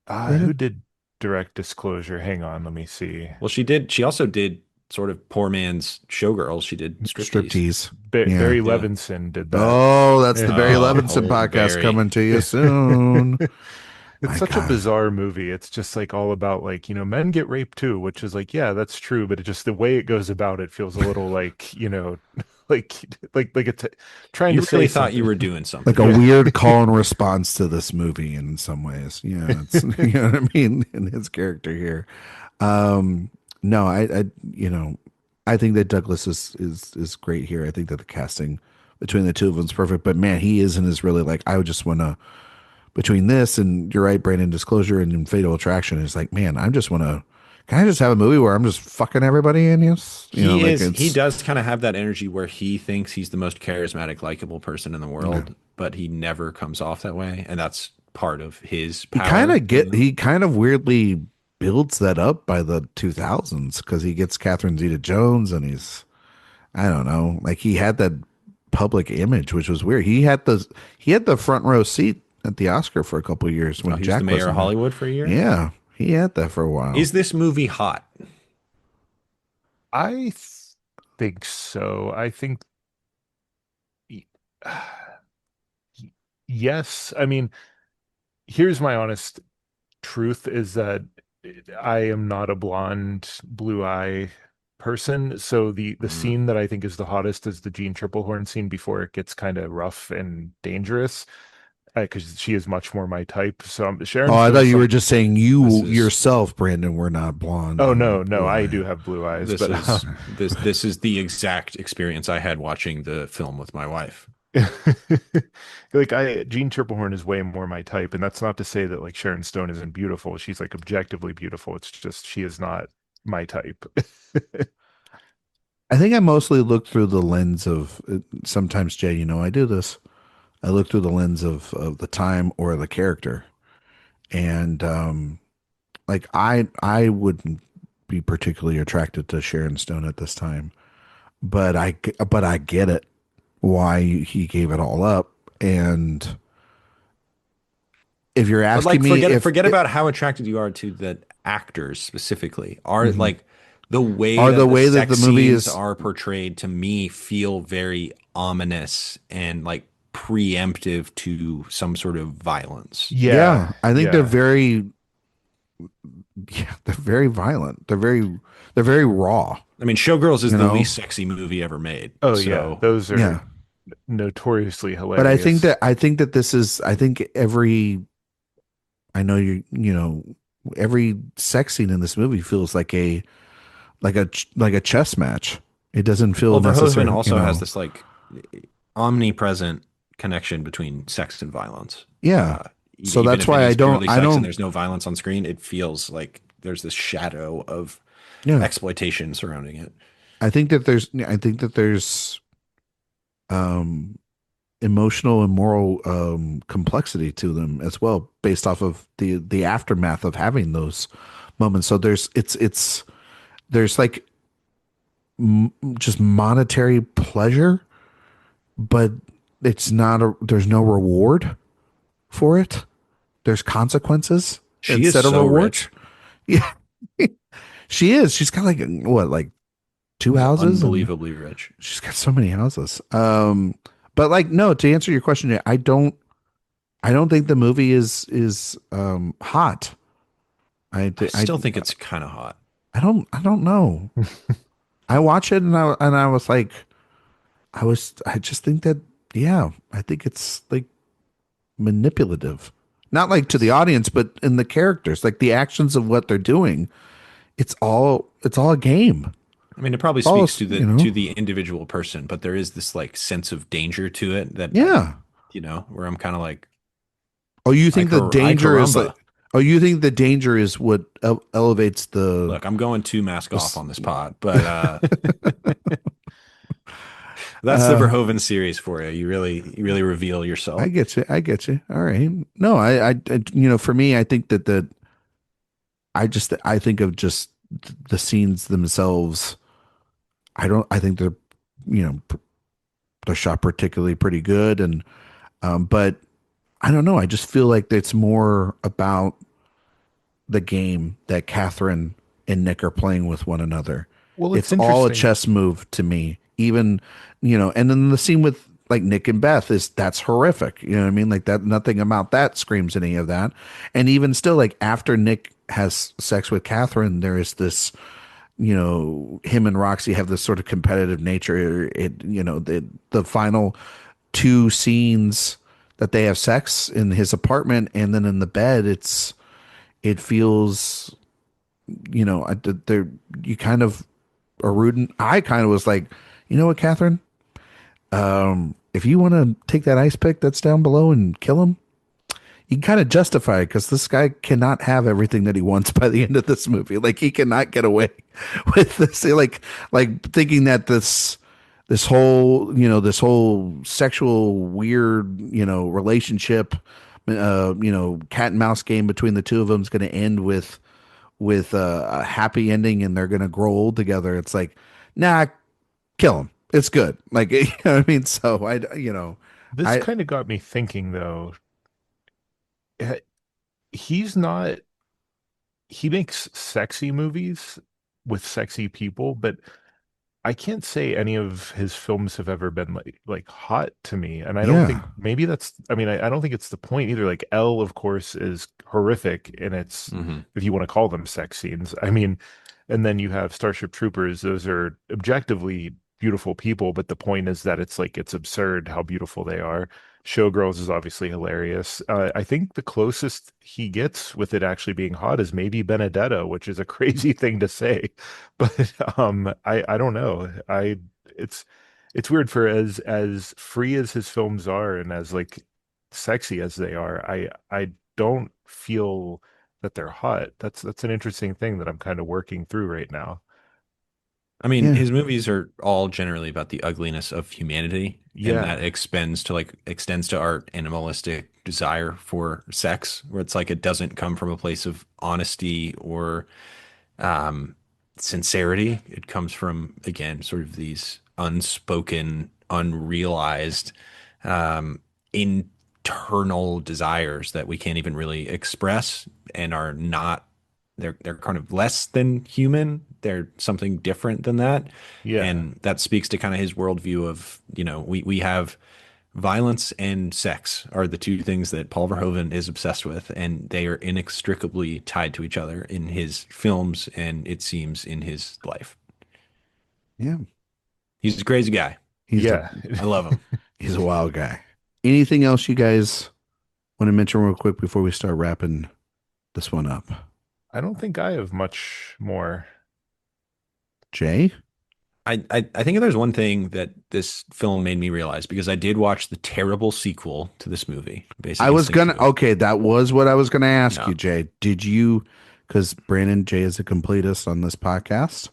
Who did direct Disclosure? Hang on, let me see. she also did sort of poor man's Showgirls. She did Striptease. Yeah. Barry Yeah. Levinson did that. Oh, that's the Barry Oh, Levinson old podcast Barry. coming to you soon. It's My such God. a bizarre movie. It's just like all about like, men get raped too, which is like, yeah, that's true, but it just the way it goes about it feels a little like, like it's trying You to really say thought you something. were doing something. Like a weird call and response to this movie in some ways. Yeah, it's, you know what I mean? In his character here. No, I think that Douglas is great here. I think that the casting between the two of them is perfect. But man, he isn't as really like I would just want to between this and you're right, Brandon Disclosure and Fatal Attraction. It's like man, I just want to can I just have a movie where I'm just fucking everybody in yes? Like He it's does kind of have that energy where he thinks he's the most charismatic, likable person in the yeah. world, but he never comes off that way, and that's part of his power. He kind of weirdly builds that up by the 2000s because he gets Catherine Zeta-Jones and he's I don't know, like he had that public image, which was weird. He had the front row seat at the Oscar for a couple of years Oh, when he was the Jack mayor of wasn't there. Hollywood for a year. Yeah, he had that for a while. Is this movie hot? I think so. I think y- yes. I mean, here's my honest truth is that I am not a blonde, blue eye person. So the Mm. scene that I think is the hottest is the Jean Triplehorn scene before it gets kind of rough and dangerous. Because she is much more my type. So Oh, Sharon I thought Stone's you were some. just saying This you is yourself, Brandon, were not blonde Oh and no, no, blue I eye. do have blue eyes, this but is this is the exact experience I had watching the film with my wife. like I Jean Triplehorn is way more my type, and that's not to say that like Sharon Stone isn't beautiful. She's like objectively beautiful. It's just she is not my type. I think I mostly look through the lens of sometimes, Jay, I do this. I look through the lens of the time or the character. And like I wouldn't be particularly attracted to Sharon Stone at this time, but I get it why he gave it all up. And if you're But asking like, me if forget about how attracted you are to the actors specifically. Are Mhm. like the way Are the that the way that the sex movie scenes is, are portrayed to me feel very ominous and like preemptive to some sort of violence. Yeah, yeah, I think yeah. they're very violent. They're very raw, I mean, Showgirls is you the know? least sexy movie ever made. Oh yeah, So those are Yeah. notoriously But hilarious. I think that this is I think I know every sex scene in this movie feels like like a chess match. It doesn't feel well, Verhoeven necessary, also has this like omnipresent connection between sex and violence. Yeah. So Even that's if it why is purely I sex and don't there's no violence on screen, it feels like there's this shadow of yeah. exploitation surrounding it. I think that there's um emotional and moral complexity to them as well based off of the aftermath of having those moments. So there's like just monetary pleasure, but there's no reward for it. There's consequences She is instead of so rewards. rich. Yeah, she is. She's got like what, like two She's houses, and unbelievably rich. she's got so many houses. But like, no, to answer your question, I don't think the movie is hot. I I still think it's kind of hot. I don't know. I watch it and I was like, I just think that yeah, I think it's like manipulative. Not like to the audience, but in the characters, like the actions of what they're doing. It's all a game. I mean, it probably It's all, speaks to you know. the individual person, but there is this like sense of danger to it that Yeah. where I'm kind of like, Oh, you think the I danger is like caramba. oh, you think the danger is what elevates the Look, I'm going to mask off this on this pod, but that's the uh Verhoeven series for you. You really reveal I yourself. get you. I get you. All right. No, for me, I think that I think of just the scenes themselves. I think they're, you know, they're shot particularly pretty good. And, but I don't know. I just feel like it's more about the game that Catherine and Nick are playing with one another. Well, It's it's all a interesting. chess move to me. Even, and then the scene with like Nick and Beth that's horrific. You know what I mean? Like that, nothing about that screams any of that. And even still, like after Nick has sex with Catherine, there is this, him and Roxy have this sort of competitive nature. The final two scenes that they have sex in his apartment and then in the bed, it feels, there you kind of are rooting. I kind of was like, you know what, Catherine, if you want to take that ice pick that's down below and kill him, he kind of justify it because this guy cannot have everything that he wants by the end of this movie. Like he cannot get away with this. Like thinking that this whole this whole sexual weird relationship, cat and mouse game between the two of them is going to end with a happy ending and they're going to grow old together. It's like, nah, kill him. It's good. Like you know what I mean. So This I kind of got me thinking, though. eh, He's not, he makes sexy movies with sexy people, but I can't say any of his films have ever been like hot to me. And I don't yeah think maybe that's I mean, I don't think it's the point either. Like Elle, of course, is horrific and it's Hmm. if you want to call them sex scenes. I mean, and then you have Starship Troopers, those are objectively beautiful people, but the point is that it's like it's absurd how beautiful they are. Showgirls is obviously hilarious. I think the closest he gets with it actually being hot is maybe Benedetto, which is a crazy thing to say. But I don't know. It's it's weird for as free as his films are and as like sexy as they are, I don't feel that they're hot. That's an interesting thing that I'm kind of working through right now. I mean, yeah his movies are all generally about the ugliness of humanity, and that Yeah. extends to our animalistic desire for sex, where it's like it doesn't come from a place of honesty or um, sincerity. It comes from, again, sort of these unspoken, unrealized, um, internal desires that we can't even really express and are not, they're kind of less than human. They're something different than that. Yeah. And that speaks to kind of his worldview of, we have violence and sex are the two things that Paul Verhoeven is obsessed with, and they are inextricably tied to each other in his films and it seems in his life. yeah He's a crazy guy. he's a Yeah. I love him. he's a wild guy. Anything else you guys want to mention real quick before we start wrapping this one up? I don't think I have much more. Jay? I think there's one thing that this film made me realize because I did watch the terrible sequel to this movie, I Basic was Instinct gonna 2. okay, that was what I was gonna ask Yeah, you, Jay. Did you because Brandon Jay is a completist on this podcast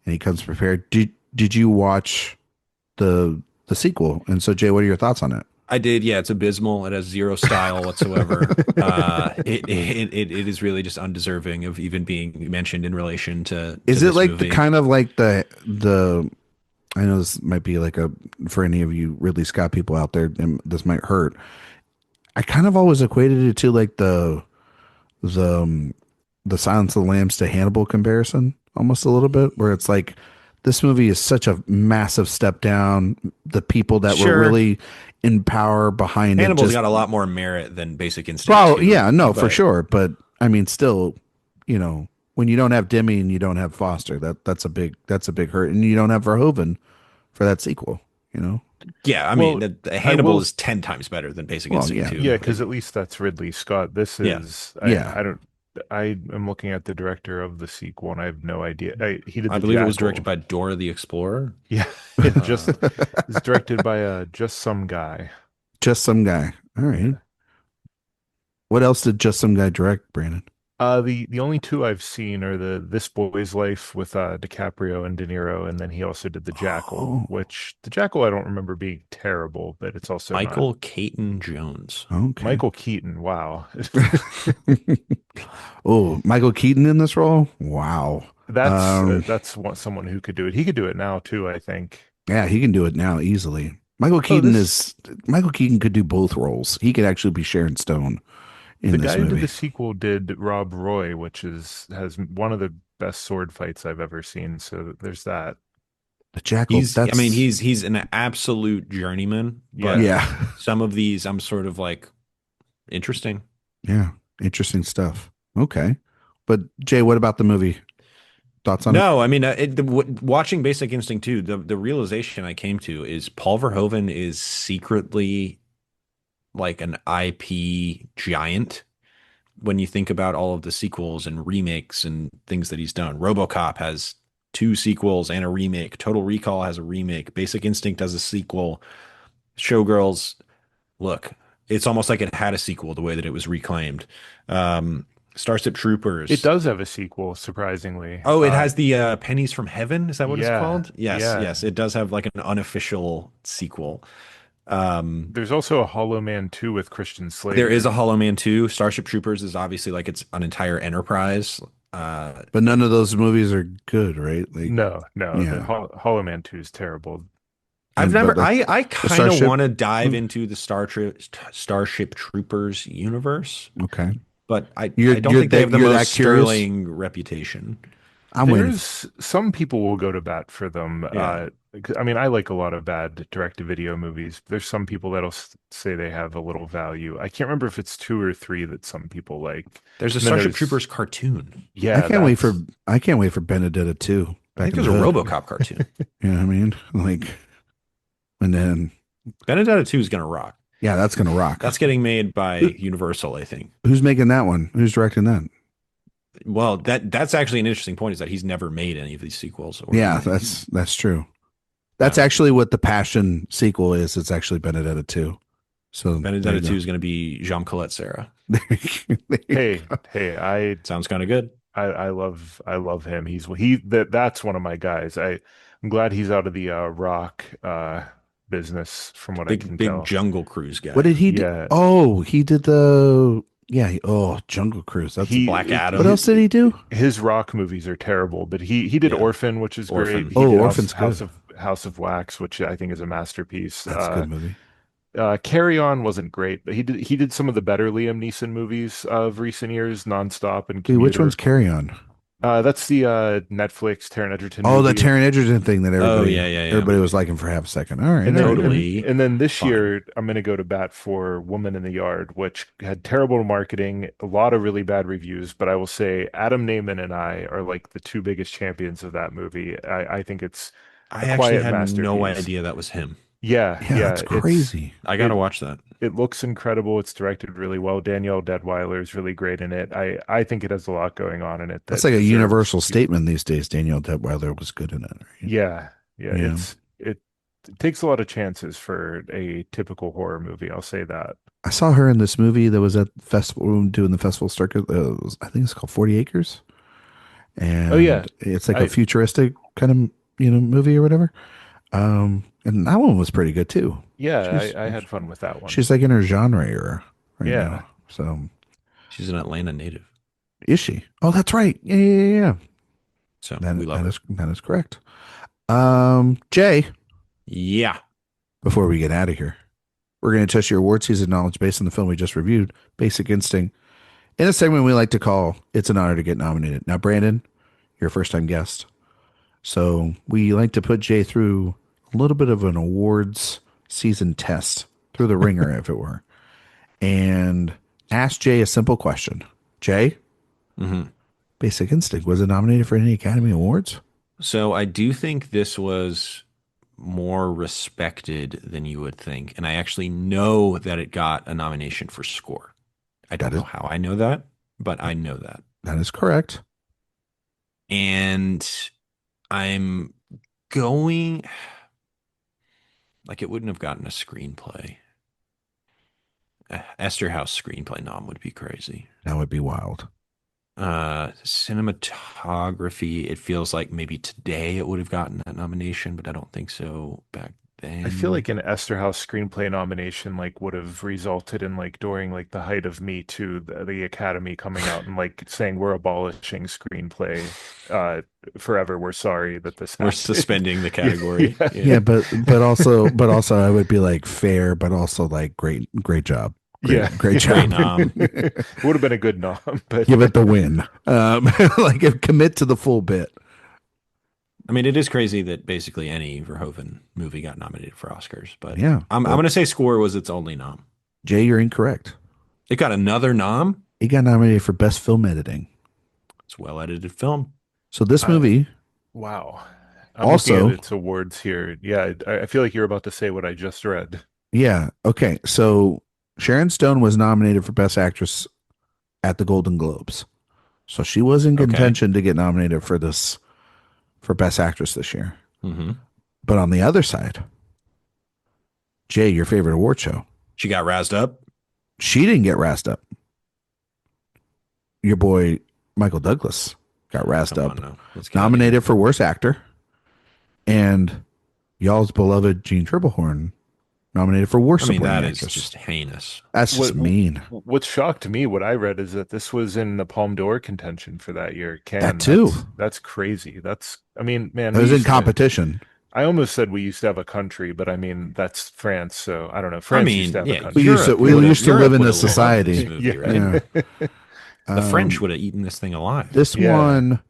and he comes prepared. Did you watch the sequel? And so Jay, what are your thoughts on it? I did. Yeah, it's abysmal. It has zero style whatsoever. It is really just undeserving of even being mentioned in relation to Is it this like the movie. kind of like the I know this might be like a for any of you Ridley Scott people out there, and this might hurt. I kind of always equated it to like the the Silence of the Lambs to Hannibal comparison, almost a little bit, where it's like this movie is such a massive step down. The people that were Sure, really in power behind it Hannibal's just got a lot more merit than Basic Instinct probably 2, yeah, no, for but sure. But I mean, still, when you don't have Demi and you don't have Foster, that's a big hurt, and you don't have Verhoeven for that sequel. You know, yeah, I mean, Well, I Hannibal will is 10 times better than Basic well, Instinct yeah, 2. Yeah, Like, because at least that's Ridley Scott. This yeah. is yeah. I don't I am looking at the director of the sequel and I have no idea. He did I The believe it was directed Jackal. by Dora the Explorer. Yeah, it Uh, just it's directed by just some guy. Just some guy. All right. Yeah. What else did just some guy direct, Brandon? The only two I've seen are the This Boy's Life with DiCaprio and De Niro, and then he also did The Jackal, Oh, which The Jackal I don't remember being terrible, but it's also not Michael Caton Jones. okay. Michael Keaton. Wow. Oh, Michael Keaton in this role? Wow. Um, That's someone who could do it. He could do it now too, I think. yeah, he can do it now easily. Oh, this Michael Keaton could do both roles. He could actually be Sharon Stone The in this guy who did movie. the sequel did Rob Roy, which is has one of the best sword fights I've ever seen. So there's that. The Jackal, I mean, he's an absolute journeyman, but Yeah. yeah. some of these I'm sort of like interesting. Yeah. Interesting stuff. Okay. But Jay, what about the movie? Thoughts on it? No, I mean, watching Basic Instinct 2, the realization I came to is Paul Verhoeven is secretly like an IP giant when you think about all of the sequels and remakes and things that he's done. RoboCop has two sequels and a remake. Total Recall has a remake. Basic Instinct has a sequel. Showgirls, look, It's almost like it had a sequel the way that it was reclaimed. Starship It Troopers. does have a sequel, surprisingly. Oh, it has the Pennies from Heaven. Is that what it's Yeah, called? Yes, yeah. yes. It does have like an unofficial sequel. There's also a Hollow Man 2 with Christian There is Slater. a Hollow Man 2. Starship Troopers is obviously like it's an entire enterprise. But none of those movies are good, right? Like, No, no, the yeah. Hollow Man 2 is terrible. I've But never. the, I the kind of Starship. want to dive into the Starship Troopers universe, Okay. but I don't think they have the You're that most curious. sterling reputation. I'm waiting. There's some people will go to bat for them. Yeah. I mean, I like a lot of bad direct-to-video movies. There's some people that'll say they have a little value. I can't remember if it's two or three that some people like. There's a And then Starship there's, Troopers cartoon. I yeah, can't wait for that's I can't wait for Benedetta 2 I back think in there's the a hood. RoboCop cartoon. You know what I mean? Like, and then Benedetta 2 is gonna rock. yeah, that's gonna rock. That's getting made by Universal, I think. Who's making that one? Who's directing that? Well, that's actually an interesting point is that he's never made any of these sequels. Yeah, that's true. That's Yeah. actually what the Passion sequel is. It's actually Benedetta 2. So Benedetta 2 is going to be Jean Colette Sarah. hey, hey, Sounds kind of good. I love him. That's one of my guys. I'm glad he's out of the rock business from what I can Big tell. Jungle Cruise guy. What did he do? Yeah. Oh, he did the Jungle Cruise. That's Black Adam. What else did he do? His rock movies are terrible, but he did Yeah. Orphan, which is Orphan. great. He Oh, did Orphan's good. House of Wax, which I think is a masterpiece. That's a good movie. Carry On wasn't great, but he did some of the better Liam Neeson movies of recent years, Nonstop and Dude, which Commuter. one's Carry On? That's the Netflix Taron Egerton Oh, the movie. Taron Egerton thing that everybody, yeah. everybody was liking for half a second. All right, And all then, right. Totally and then this fine. year, I'm going to go to bat for Woman in the Yard, which had terrible marketing, a lot of really bad reviews. But I will say Adam Naiman and I are like the two biggest champions of that movie. I think it's I a actually quiet had no masterpiece. idea that was him. Yeah, Yeah, that's crazy. I got to watch that. It looks incredible. It's directed really well. Danielle Deadweiler is really great in it. I think it has a lot going on in it. That's that like a deserves universal to be- statement these days. Danielle Deadweiler was good in it. Right? Yeah, yeah. Yeah. It takes a lot of chances for a typical horror movie. I'll say that. I saw her in this movie that was at the festival doing the festival circuit. I think it's called 40 Acres. And Oh, yeah. it's like I- a futuristic kind of, movie or whatever. And that one was pretty good too. Yeah, She's- I had fun with that one. She's like in her genre era right Yeah. now. So She's an Atlanta native. is she? Oh, that's right. Yeah. So That, we love her. that is correct. Jay, Yeah. before we get out of here, we're going to test your award season knowledge based on the film we just reviewed, Basic Instinct, in a segment we like to call It's an Honor to Get Nominated. Now, Brandon, you're a first time guest. So we like to put Jay through a little bit of an awards season test, through the ringer, if it were, and ask Jay a simple question. Jay, Basic Instinct, was it nominated for any Academy Awards? So I do think this was more respected than you would think. And I actually know that it got a nomination for score. I don't know how I know that, but I know that. That is correct. And I'm going like it wouldn't have gotten a screenplay. Eszterhas screenplay nom would be crazy. That would be wild. Cinematography, it feels like maybe today it would have gotten that nomination, but I don't think so back then. I feel like an Eszterhas screenplay nomination like would have resulted in like during like the height of Me Too, the Academy coming out and like saying we're abolishing screenplay forever. We're sorry that this We're happened. suspending the category. Yeah, but also I would be like fair, but also like great job. Great job. Great nom. It would have been a good nom, but Give it the win. Like commit to the full bit. I mean, it is crazy that basically any Verhoeven movie got nominated for Oscars, but Yeah. I'm going to say Score was its only nom. Jay, you're incorrect. It got another nom. It got nominated for best film editing. It's well edited film. So this movie, wow. I'm Also- looking at its awards here. Yeah, I feel like you're about to say what I just read. yeah, okay. So Sharon Stone was nominated for best actress at the Golden Globes. So she was in Okay. contention to get nominated for this for best actress this year. Mm-hmm. But on the other side, Jay, your favorite award show, She got razzed up. She didn't get razzed up. Your boy Michael Douglas got razzed Come up, on now. Let's get out of here. nominated for worst actor, and y'all's beloved Jean Tripplehorn nominated for worst I mean, supporting that is actress. just heinous. That's just mean. What shocked me, what I read, is that this was in the Palme d'Or contention for that year. That too. That's crazy. I mean, man, It was in competition. I almost said we used to have a country, but I mean that's France, so I don't know. I France used mean, to have a yeah, country. We used to live in this society. This movie, Yeah. right? Yeah. The French would have eaten this thing alive. This Yeah. one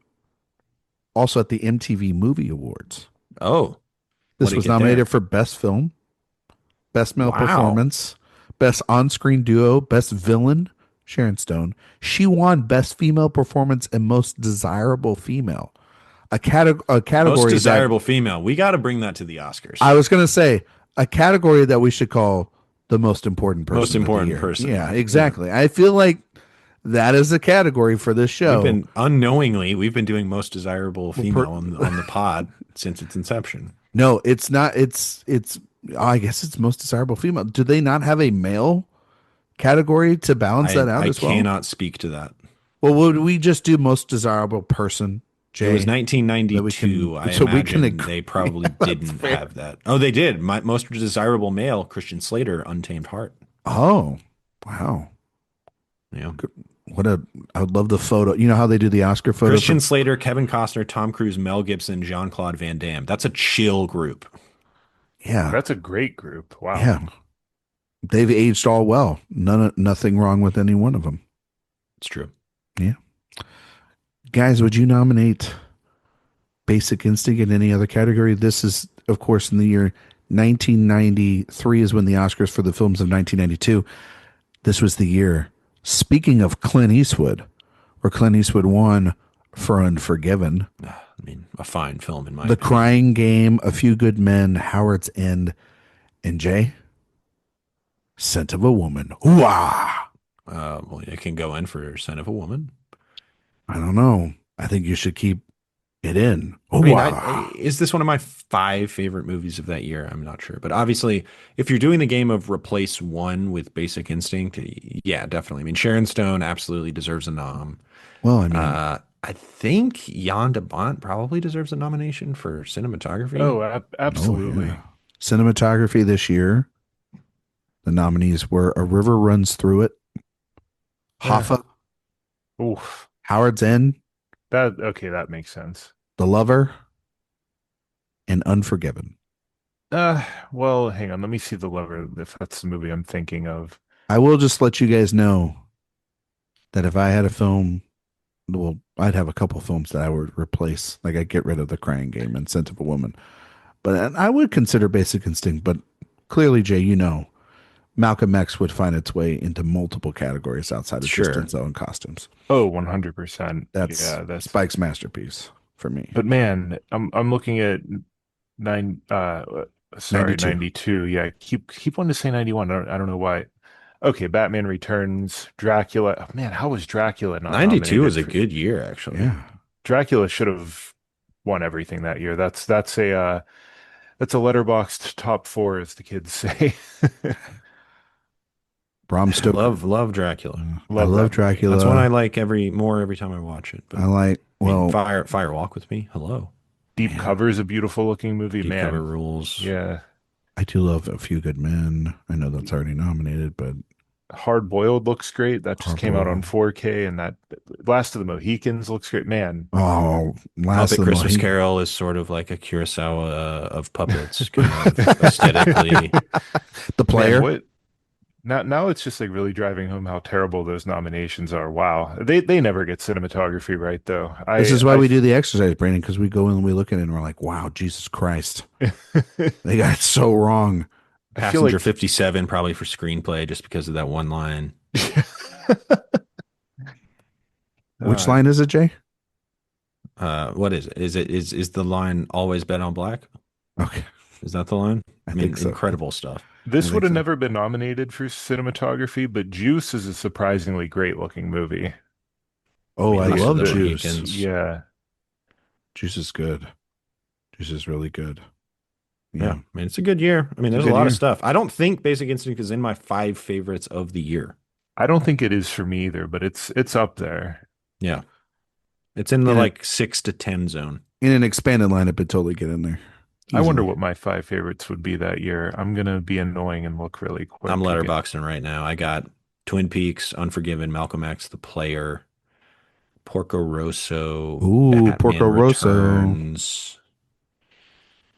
also at the MTV Movie Awards. Oh, This what'd it was get nominated there? for Best Film, Best Male Wow. Performance, Best On-Screen Duo, Best Villain, Sharon Stone. She won Best Female Performance and Most Desirable Female. A category Most that desirable female. We got to bring that to the Oscars. I was going to say a category that we should call the most important person. Most of the important year. person. Yeah, exactly. I feel like that is a category for this show. We've been doing most desirable female on the pod since its inception. No, it's not. It's. I guess it's most desirable female. Do they not have a male category to balance that out I as well? cannot speak to that. Well, would we just do most desirable person? Jay? It was 1992. so we can imagine they probably didn't have that. Oh, they did. Most desirable male, Christian Slater, Untamed Heart. Oh, wow. Yeah. I would love the photo. You know how they do the Oscar photo? Christian Slater, Kevin Costner, Tom Cruise, Mel Gibson, Jean-Claude Van Damme. That's a chill group. Yeah. That's a great group. Wow. Yeah. They've aged all well. Nothing wrong with any one of them. It's true. Yeah. Guys, would you nominate Basic Instinct in any other category? This is, of course, in the year 1993 is when the Oscars for the films of 1992. This was the year, speaking of Clint Eastwood, where Clint Eastwood won for Unforgiven. I mean, a fine film in my The opinion. Crying Game, A Few Good Men, Howard's End, and Jay, Scent of a Woman. Ooh-ah! Well, it can go in for Scent of a Woman. I don't know. I think you should keep it in. I mean, Ooh-ah! is this one of my 5 favorite movies of that year? I'm not sure. But obviously, if you're doing the game of replace one with Basic Instinct, yeah, definitely. I mean, Sharon Stone absolutely deserves a nom. Well, I mean, I think Jan de Bont probably deserves a nomination for cinematography. Oh, absolutely. yeah. Cinematography this year, the nominees were A River Runs Through It, Hoffa, Oof. Howard's End, That makes sense. The Lover, and Unforgiven. Well, hang on. Let me see The Lover, if that's the movie I'm thinking of. I will just let you guys know that if I had a film, well, I'd have a couple films that I would replace. Like I'd get rid of The Crying Game and Scent of a Woman. But I would consider Basic Instinct. But clearly, Jay, you know, Malcolm X would find its way into multiple categories outside of just Denzel and costumes. Oh, 100%. That's Spike's masterpiece for me. But man, I'm looking at 92. Yeah, keep wanting to say 91. I don't know why. Okay, Batman Returns, Dracula. Oh, man, how was Dracula not 92 was a nominated good year, actually. Yeah. Dracula should have won everything that year. That's a Letterboxd top 4, as the kids say. Bram Stoker. Love Dracula. I love Dracula. That's one I like every time I watch it. But I like, well, Fire Walk with Me. Hello. Deep Cover is a beautiful looking movie, Deep man. Cover rules. Yeah. I do love A Few Good Men. I know that's already nominated, but Hard Boiled looks great. That just came out on Hard-Boiled. 4K, and that Last of the Mohicans looks great, man. oh, Last Muppet of the Christmas Mohican- Carol is sort of like a Kurosawa of puppets, kind of aesthetically. The Player. Man, now it's just like really driving home how terrible those nominations are. Wow, they never get cinematography right though. This is why we do the exercise, Brandon, because we go in and we look at it and we're like, wow, Jesus Christ. They got it so wrong. I feel Passenger like 57 probably for screenplay just because of that one line. Which line is it, Jay? What is it? Is the line always bet on black? Okay. Is that the line? I think so. Incredible stuff. This I would think have so. never been nominated for cinematography, but Juice is a surprisingly great looking movie. Oh, I Last of love the Juice. Mohicans. Yeah. Juice is good. Juice is really good. Yeah, Yeah. I mean, it's a good year. I mean, It's a there's a good lot of year. stuff. I don't think Basic Instinct is in my 5 favorites of the year. I don't think it is for me either, but it's up there. Yeah, it's in the In a, like 6 to 10 zone. in an expanded lineup, it'd totally get in there. I wonder Easily. what my five favorites would be that year. I'm gonna be annoying and look really I'm quick again. letterboxing right now. I got Twin Peaks, Unforgiven, Malcolm X, The Player, Porco Rosso, Ooh, Porco Batman Rosso. Returns,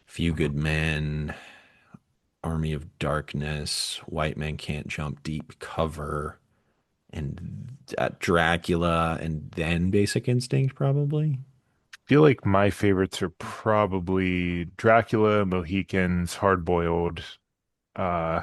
Few Good Men, Army of Darkness, White Men Can't Jump, Deep Cover, and Dracula, and then Basic Instinct, probably. Feel like my favorites are probably Dracula, Mohicans, Hard Boiled. Uh,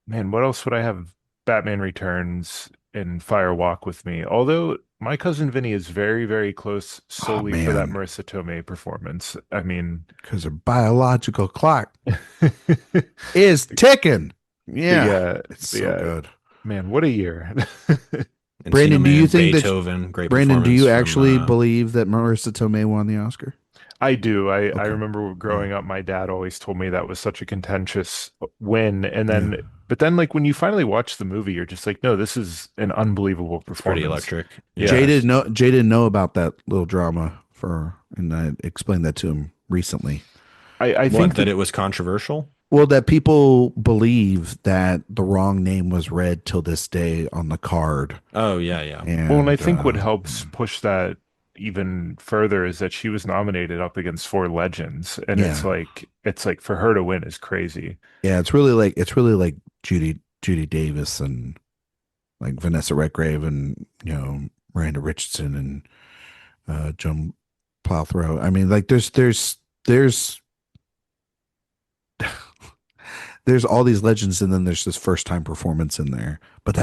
Man, what else would I have? Batman Returns and Fire Walk with Me. Although My Cousin Vinny is very, very close Oh solely for that man, Marissa Tomei performance. I mean, because her biological clock but is ticking. Yeah, yeah, it's but so yeah, good. man, what a year. Encino Brandon, do you Man, think that Beethoven, great Brandon, do performance you from actually believe that Marissa Tomei won the Oscar? I do. I Okay. remember Yeah. growing up, my dad always told me that was such a contentious win. And Yeah. then, but then, like, when you finally watch the movie, you're just like, no, this is an unbelievable it's pretty performance. electric. Yeah. Jay Yes. didn't know. Jay didn't know about that little drama and I explained that to him recently. I What, think that that, it was controversial? Well, that people believe that the wrong name was read till this day on the card, Oh, yeah, yeah. well, and I and think what helps push that even further is that she was nominated up against four legends. And yeah, it's like for her to win is crazy. yeah, it's really like Judy Davis and like Vanessa Redgrave and Miranda Richardson and Joan Plowthrow. I mean, like there's there's all these legends, and then there's this first time performance in there. But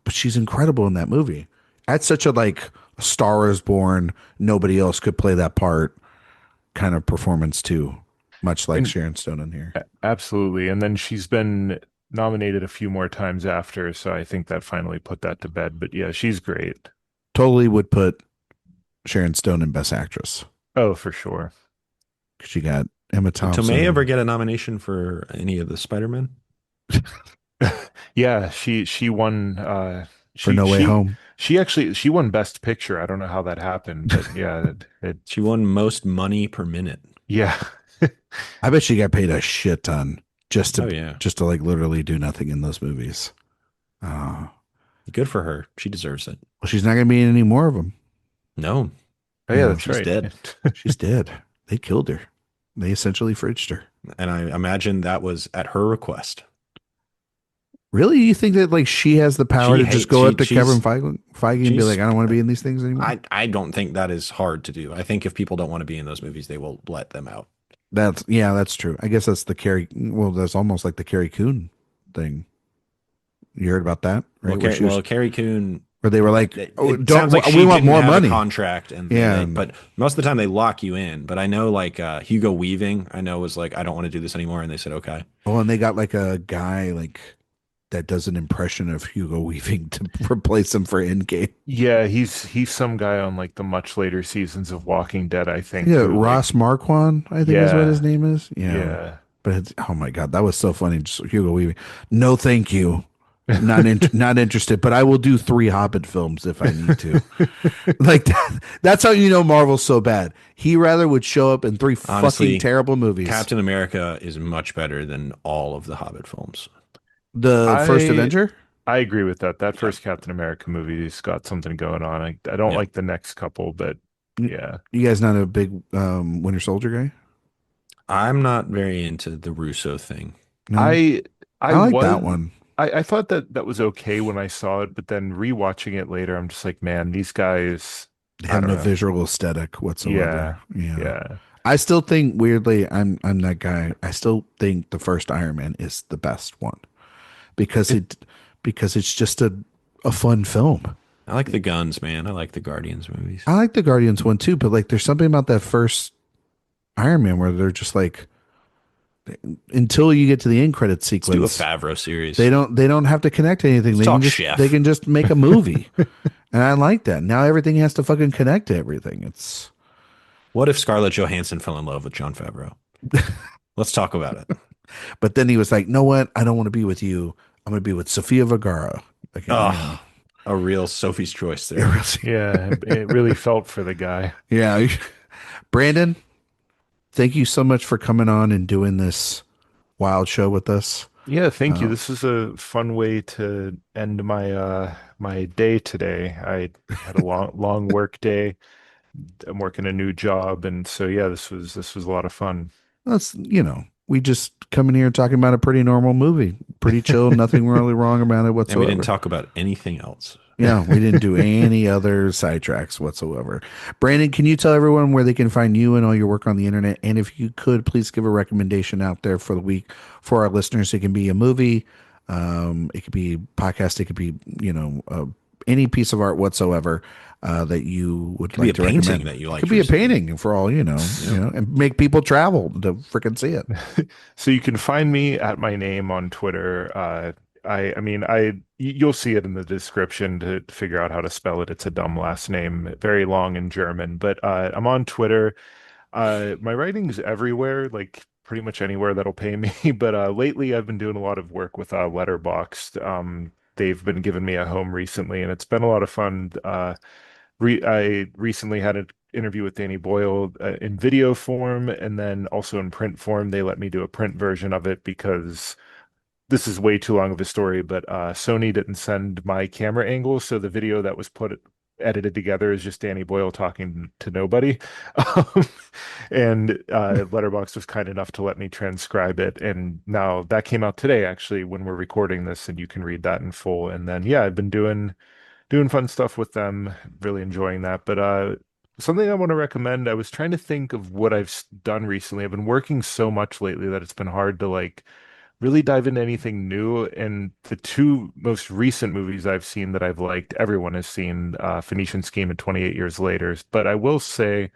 she's incredible in that movie. That's such a like a Star is Born, nobody else could play that part kind of performance too, much like And Sharon Stone in here. absolutely. And then she's been nominated a few more times after. So I think that finally put that to bed. But yeah, she's great. Totally would put Sharon Stone in Best Actress. Oh, for sure. She got Emma Did Tomei ever Thompson get a nomination for any of the Spider-Man? Yeah, she won for No Way Home. she won Best Picture. I don't know how that happened, but yeah, She won most money per minute. yeah. I bet she got paid a shit ton Oh, yeah. just to like literally do nothing in those movies. Oh, Good for her. She deserves it. well, she's not going to be in any more of them. No, Oh yeah, Yeah, that's she's right. dead. she's dead. They killed her. They essentially fridged her. And I imagine that was at her request. Really? You think that like she has the power She to just hates- go she- up to she's- Kevin Feige and be she's- like, I don't want to be in these things anymore? I don't think that is hard to do. I think if people don't want to be in those movies, they will let them out. That's true. I guess that's that's almost like the Carrie Coon thing. You heard about that, right? Well, Carrie Coon. Where they were like, It don't sounds like she we want didn't more have money? a contract, and Yeah. but most of the time they lock you in. But I know like Hugo Weaving, I know was like, I don't want to do this anymore, and they said okay. Oh, and they got like a guy like that does an impression of Hugo Weaving to replace him for Endgame. Yeah, he's some guy on like the much later seasons of Walking Dead, I think. Yeah, who, Ross like, Marquand, I think is what his name is. Yeah. yeah. But oh my God, that was so funny. Just Hugo Weaving. No, thank you. Not interested, but I will do 3 Hobbit films if I need to. Like that's how you know Marvel's so bad. He rather would show up in 3 Honestly, fucking terrible movies. Captain America is much better than all of the Hobbit films. The first Avenger? I agree with that. That first Captain America movie's got something going on. I don't Yeah. like the next couple, but yeah. You guys not a big Winter Soldier guy? I'm not very into the Russo thing. No? I like was, that one. I thought that was okay when I saw it, but then rewatching it later, I'm just like, man, these guys They I have don't no know. visual aesthetic whatsoever. Yeah. Yeah. I still think weirdly, I'm that guy. I still think the first Iron Man is the best one because it's just a fun film. I like the guns, man. I like the Guardians movies. I like the Guardians one too, but like there's something about that first Iron Man where they're just like until you get to the end credit Let's do a sequence, Favreau series. they don't have to connect to anything. Let's They can talk just chef. they can just make a movie. And I like that. Now everything has to fucking connect to everything. It's What if Scarlett Johansson fell in love with Jon Favreau? Let's talk about it. But then he was like, "No, what? I don't want to be with you. I'm going to be with Sofia Vergara." Like, Oh, a real Sophie's choice it there. really, Yeah, it really felt for the guy. yeah. Brandon, thank you so much for coming on and doing this wild show with us. Yeah, thank you. Uh, This is a fun way to end my day today. I had a long work day. I'm working a new job, and so yeah, this was a lot of fun. that's, we just come in here talking about a pretty normal movie, pretty chill, nothing really wrong about it And we didn't whatsoever. talk about anything else. Yeah, we didn't do any other sidetracks whatsoever. Brandon, can you tell everyone where they can find you and all your work on the internet? And if you could, please give a recommendation out there for the week for our listeners. It can be a movie, it could be podcast, it could be, any piece of art whatsoever that you would Could be like a to painting recommend. that you It could liked be a recently. painting for all Yeah. and make people travel to freaking see it. So you can find me at my name on Twitter. I mean, you'll see it in the description to figure out how to spell it. It's a dumb last name, very long in German, but I'm on Twitter. My writing's everywhere, like pretty much anywhere that'll pay me. But lately, I've been doing a lot of work with Letterboxd. They've been giving me a home recently, and it's been a lot of fun. I recently had an interview with Danny Boyle in video form, and then also in print form. They let me do a print version of it because this is way too long of a story, but Sony didn't send my camera angle, so the video that was put edited together is just Danny Boyle talking to nobody. Um, and Letterboxd was kind enough to let me transcribe it, and now that came out today, actually, when we're recording this, and you can read that in full. And then yeah, I've been doing fun stuff with them, really enjoying that. But something I want to recommend, I was trying to think of what I've done recently. I've been working so much lately that it's been hard to like really dive into anything new. And the two most recent movies I've seen that I've liked, everyone has seen Phoenician Scheme and 28 Years Later. But I will say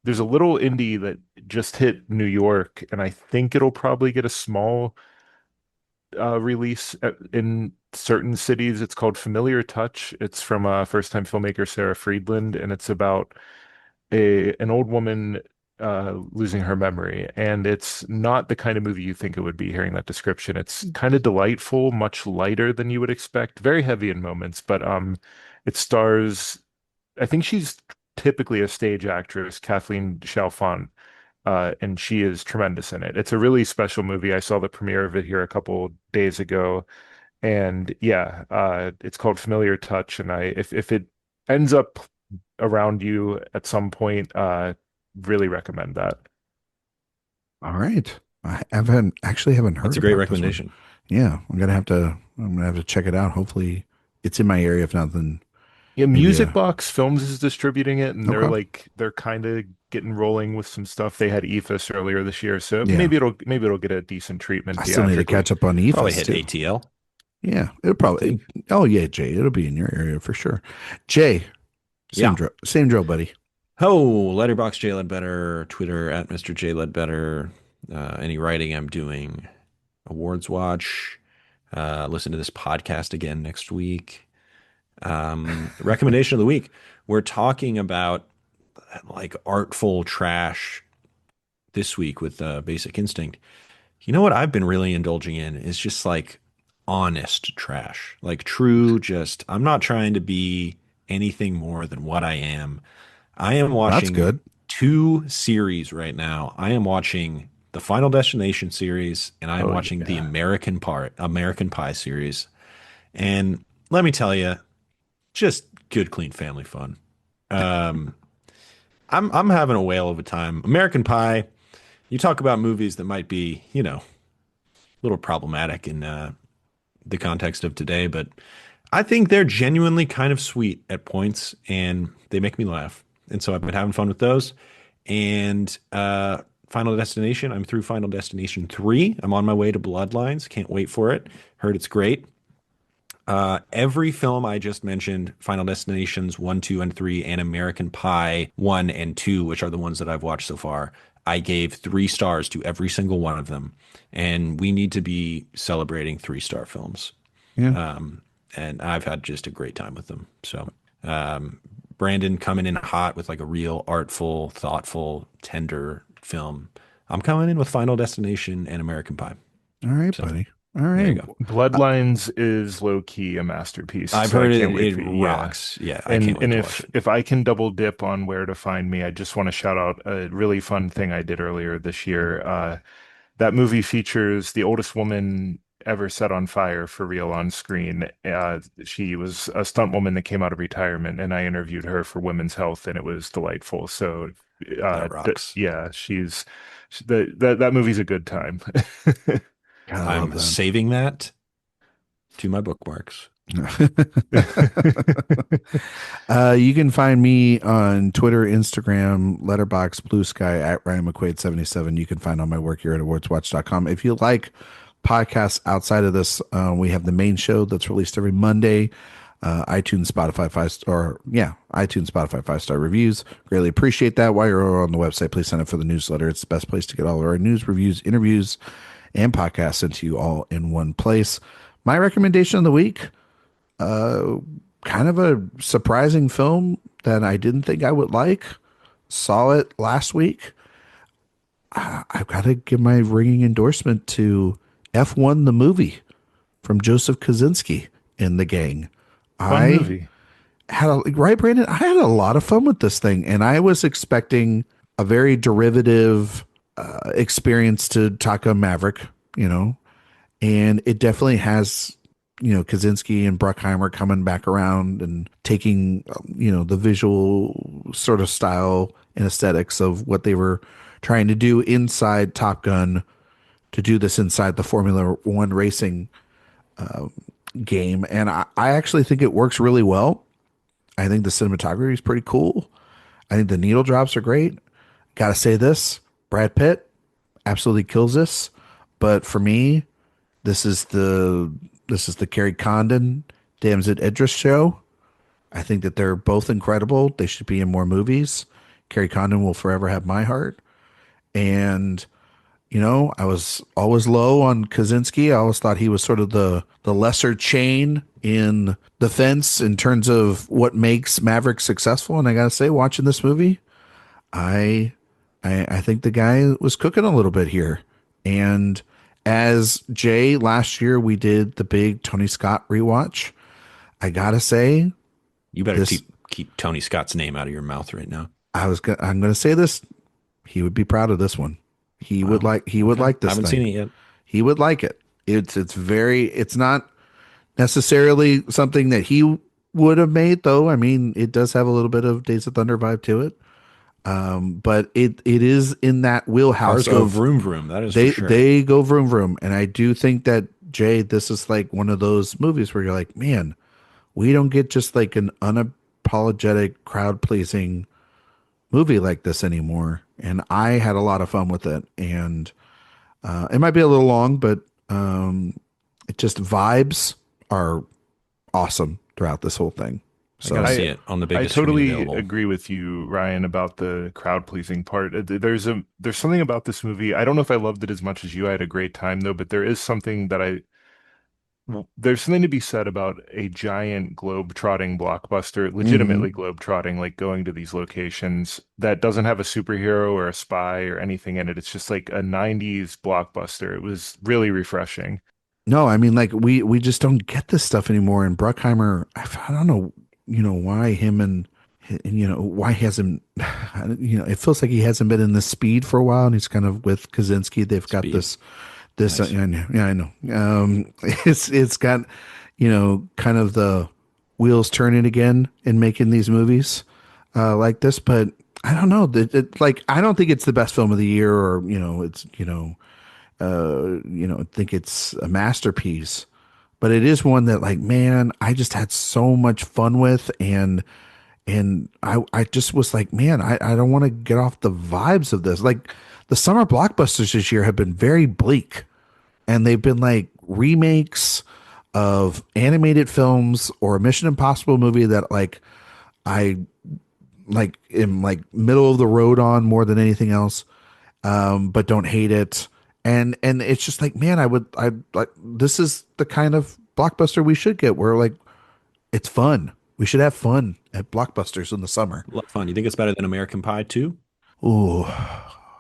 there's a little indie that just hit New York, and I think it'll probably get a small release in certain cities. It's called Familiar Touch. It's from first-time filmmaker Sarah Friedland, and it's about a an old woman losing her memory. And it's not the kind of movie you think it would be hearing that description. It's kind of delightful, much lighter than you would expect, very heavy in moments, but it stars, I think she's typically a stage actress, Kathleen Chalfant. And she is tremendous in it. It's a really special movie. I saw the premiere of it here a couple days ago, and yeah, it's called Familiar Touch. And if it ends up around you at some point, really recommend that. All right. I haven't That's heard a great about this one. recommendation. Yeah, I'm gonna have to check it out. Hopefully it's in my area. If not, then Yeah, maybe Music Box Films is distributing it, and okay. they're kind of getting rolling with some stuff. They had EFIS earlier this year, so Yeah. maybe it'll get a decent treatment I still need to theatrically. catch up on Probably EFUS hit too. ATL, Yeah, it'll I probably. think. Oh yeah, Jay, it'll be in your area for sure. Jay, Yeah. same drill, buddy. Oh, Letterboxd J Ledbetter, Twitter at Mr. J Ledbetter. Any writing I'm doing, AwardsWatch. Listen to this podcast again next week. Recommendation of the week. We're talking about like artful trash this week with Basic Instinct. You know what I've been really indulging in is just like honest trash, like true, just I'm not trying to be anything more than what I am. I am That's watching good. two series right now. I am watching the Final Destination series and I am Oh watching the yeah. American Pie series. And let me tell you, just good, clean family fun. Um, I'm having a whale of a time. American Pie. You talk about movies that might be, a little problematic in the context of today, but I think they're genuinely kind of sweet at points, and they make me laugh. And so I've been having fun with those. And Final Destination, I'm through Final Destination 3. I'm on my way to Bloodlines. Can't wait for it. Heard it's great. Every film I just mentioned, Final Destinations 1, 2, and 3, and American Pie 1 and 2, which are the ones that I've watched so far, I gave 3 stars to every single one of them. And we need to be celebrating 3-star films. Yeah. Um, and I've had just a great time with them. So, Brandon coming in hot with like a real artful, thoughtful, tender film. I'm coming in with Final Destination and American Pie. All right, So buddy. All there you right. go. Bloodlines is low key a masterpiece, I've so I heard can't it. wait It for yeah. rocks. Yeah, I And can't wait to watch if it. if I can double dip on where to find me, I just want to shout out a really fun thing I did earlier this year. That movie features the oldest woman ever set on fire for real on screen. She was a stunt woman that came out of retirement, and I interviewed her for Women's Health, and it was delightful. So, That rocks. yeah, that movie's a good time. God, I love I'm saving that to my bookmarks. that. You can find me on Twitter, Instagram, Letterboxd, Blue Sky at Ryan McQuade 77. You can find all my work here at awardswatch.com. If you like podcasts outside of this, we have the main show that's released every Monday. iTunes, Spotify, iTunes, Spotify, 5-star reviews. Greatly appreciate that. While you're on the website, please sign up for the newsletter. It's the best place to get all of our news, reviews, interviews, and podcasts into you all in one place. My recommendation of the week, kind of a surprising film that I didn't think I would like. Saw it last week. I've got to give my ringing endorsement to F1 the movie from Joseph Kosinski and the gang. Fun I movie. right, Brandon? I had a lot of fun with this thing, and I was expecting a very derivative experience to Taka Maverick, you know, and it definitely has, Kaczynski and Bruckheimer coming back around and taking, the visual sort of style and aesthetics of what they were trying to do inside Top Gun to do this inside the Formula One racing game. And I actually think it works really well. I think the cinematography is pretty cool. I think the needle drops are great. Gotta say this, Brad Pitt absolutely kills this. But for me, this is the Carrie Condon, Damson Idris show. I think that they're both incredible. They should be in more movies. Carrie Condon will forever have my heart. And I was always low on Kaczynski. I always thought he was sort of the lesser chain in the fence in terms of what makes Maverick successful. And I gotta say, watching this movie, I I think the guy was cooking a little bit here. And as Jay, last year we did the big Tony Scott rewatch. I gotta say, You better this keep Tony Scott's name out of your mouth right now. I'm gonna say this. He would be proud of this one. He would like Okay. like I this haven't thing. seen it yet. He would like it. It's not necessarily something that he would have made, though. I mean, it does have a little bit of Days of Thunder vibe to it. But it is in that wheelhouse Cars go of vroom vroom. That is they for sure. they go vroom vroom. And I do think that, Jay, this is like one of those movies where you're like, man, we don't get just like an unapologetic crowd pleasing movie like this anymore. And I had a lot of fun with it. And it might be a little long, but it just vibes are awesome throughout this whole thing. I So gotta I see it on the I biggest screen totally available. agree with you, Ryan, about the crowd pleasing part. There's something about this movie. I don't know if I loved it as much as you. I had a great time though, but there's something to be said about a giant globe-trotting blockbuster, legitimately mhm. globe-trotting, like going to these locations that doesn't have a superhero or a spy or anything in it. It's just like a 90s blockbuster. It was really refreshing. No, I mean, like we just don't get this stuff anymore. And Bruckheimer, I don't know, why him and why he hasn't, it feels like he hasn't been in this speed for a while, and he's kind of with Kaczynski. They've got Speed. this. Nice. I know, yeah, I know. It's got kind of the wheels turning again in making these movies like this. But I don't know. Like I don't think it's the best film of the year, or it's think it's a masterpiece, but it is one that, like, man, I just had so much fun with. And I just was like, man, I don't want to get off the vibes of this. Like, the summer blockbusters this year have been very bleak, and they've been like remakes of animated films or a Mission Impossible movie that, like, I like am like middle of the road on more than anything else, but don't hate it. And it's just like, man, I like, this is the kind of blockbuster we should get, where, like, it's fun. We should have fun at blockbusters in the summer. A lot of fun. You think it's better than American Pie too? Ooh,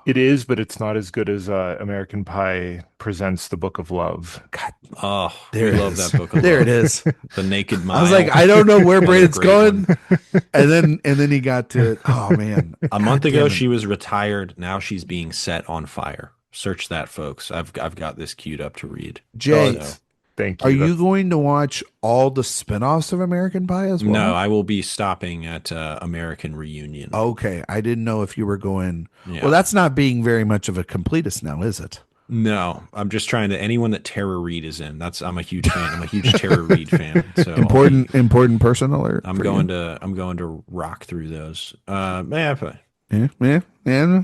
It is, but it's not as good as American Pie presents The Book of Love. God, Oh, there we it love is. that book of There love. it is. The Naked Mile. I was like, I don't know where Another Braden's great going. one. And then he got to, oh man. A month God ago, damn it. she was retired. Now she's being set on fire. Search that, folks. I've got this queued up to read. Jay, So, Thank are you. you That's going to watch all the spinoffs of American Pie as well? no, I will be stopping at American Reunion. Okay, I didn't know if you were going. Yeah. Well, that's not being very much of a completist now, is it? No, I'm just trying to anyone that Tara Reid is in. I'm a huge fan. I'm a huge Tara Reid fan. So Important person alert. I'm for going you. to rock through those. Yeah, but Yeah.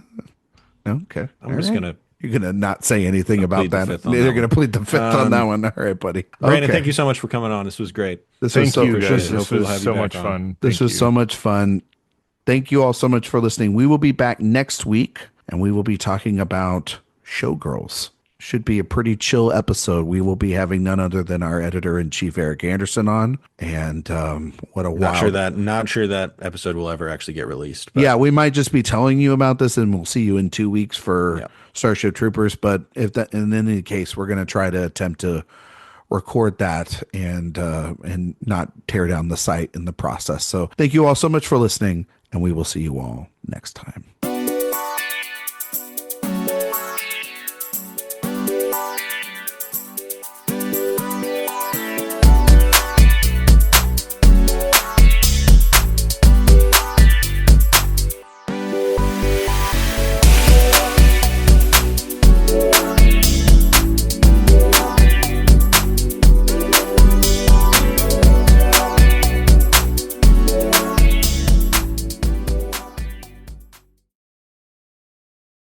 Okay. I'm All just right. gonna You're gonna not say anything about plead the that. fifth on You're that gonna one. plead the fifth on that one. All right, buddy. Brandon, Okay. thank you so much for coming on. This was great. This was Thank so you, guys. this, This Hopefully was we'll have you so back much on. fun. this Thank was you. so much fun. Thank you all so much for listening. We will be back next week, and we will be talking about Showgirls. Should be a pretty chill episode. We will be having none other than our editor-in-chief Eric Anderson on, and what a wild. Not sure that episode will ever actually get released. But Yeah, we might just be telling you about this, and we'll see you in 2 weeks for Yeah. Starship Troopers. But if that, in any case, we're going to try to attempt to record that and not tear down the site in the process. So thank you all so much for listening, and we will see you all next time.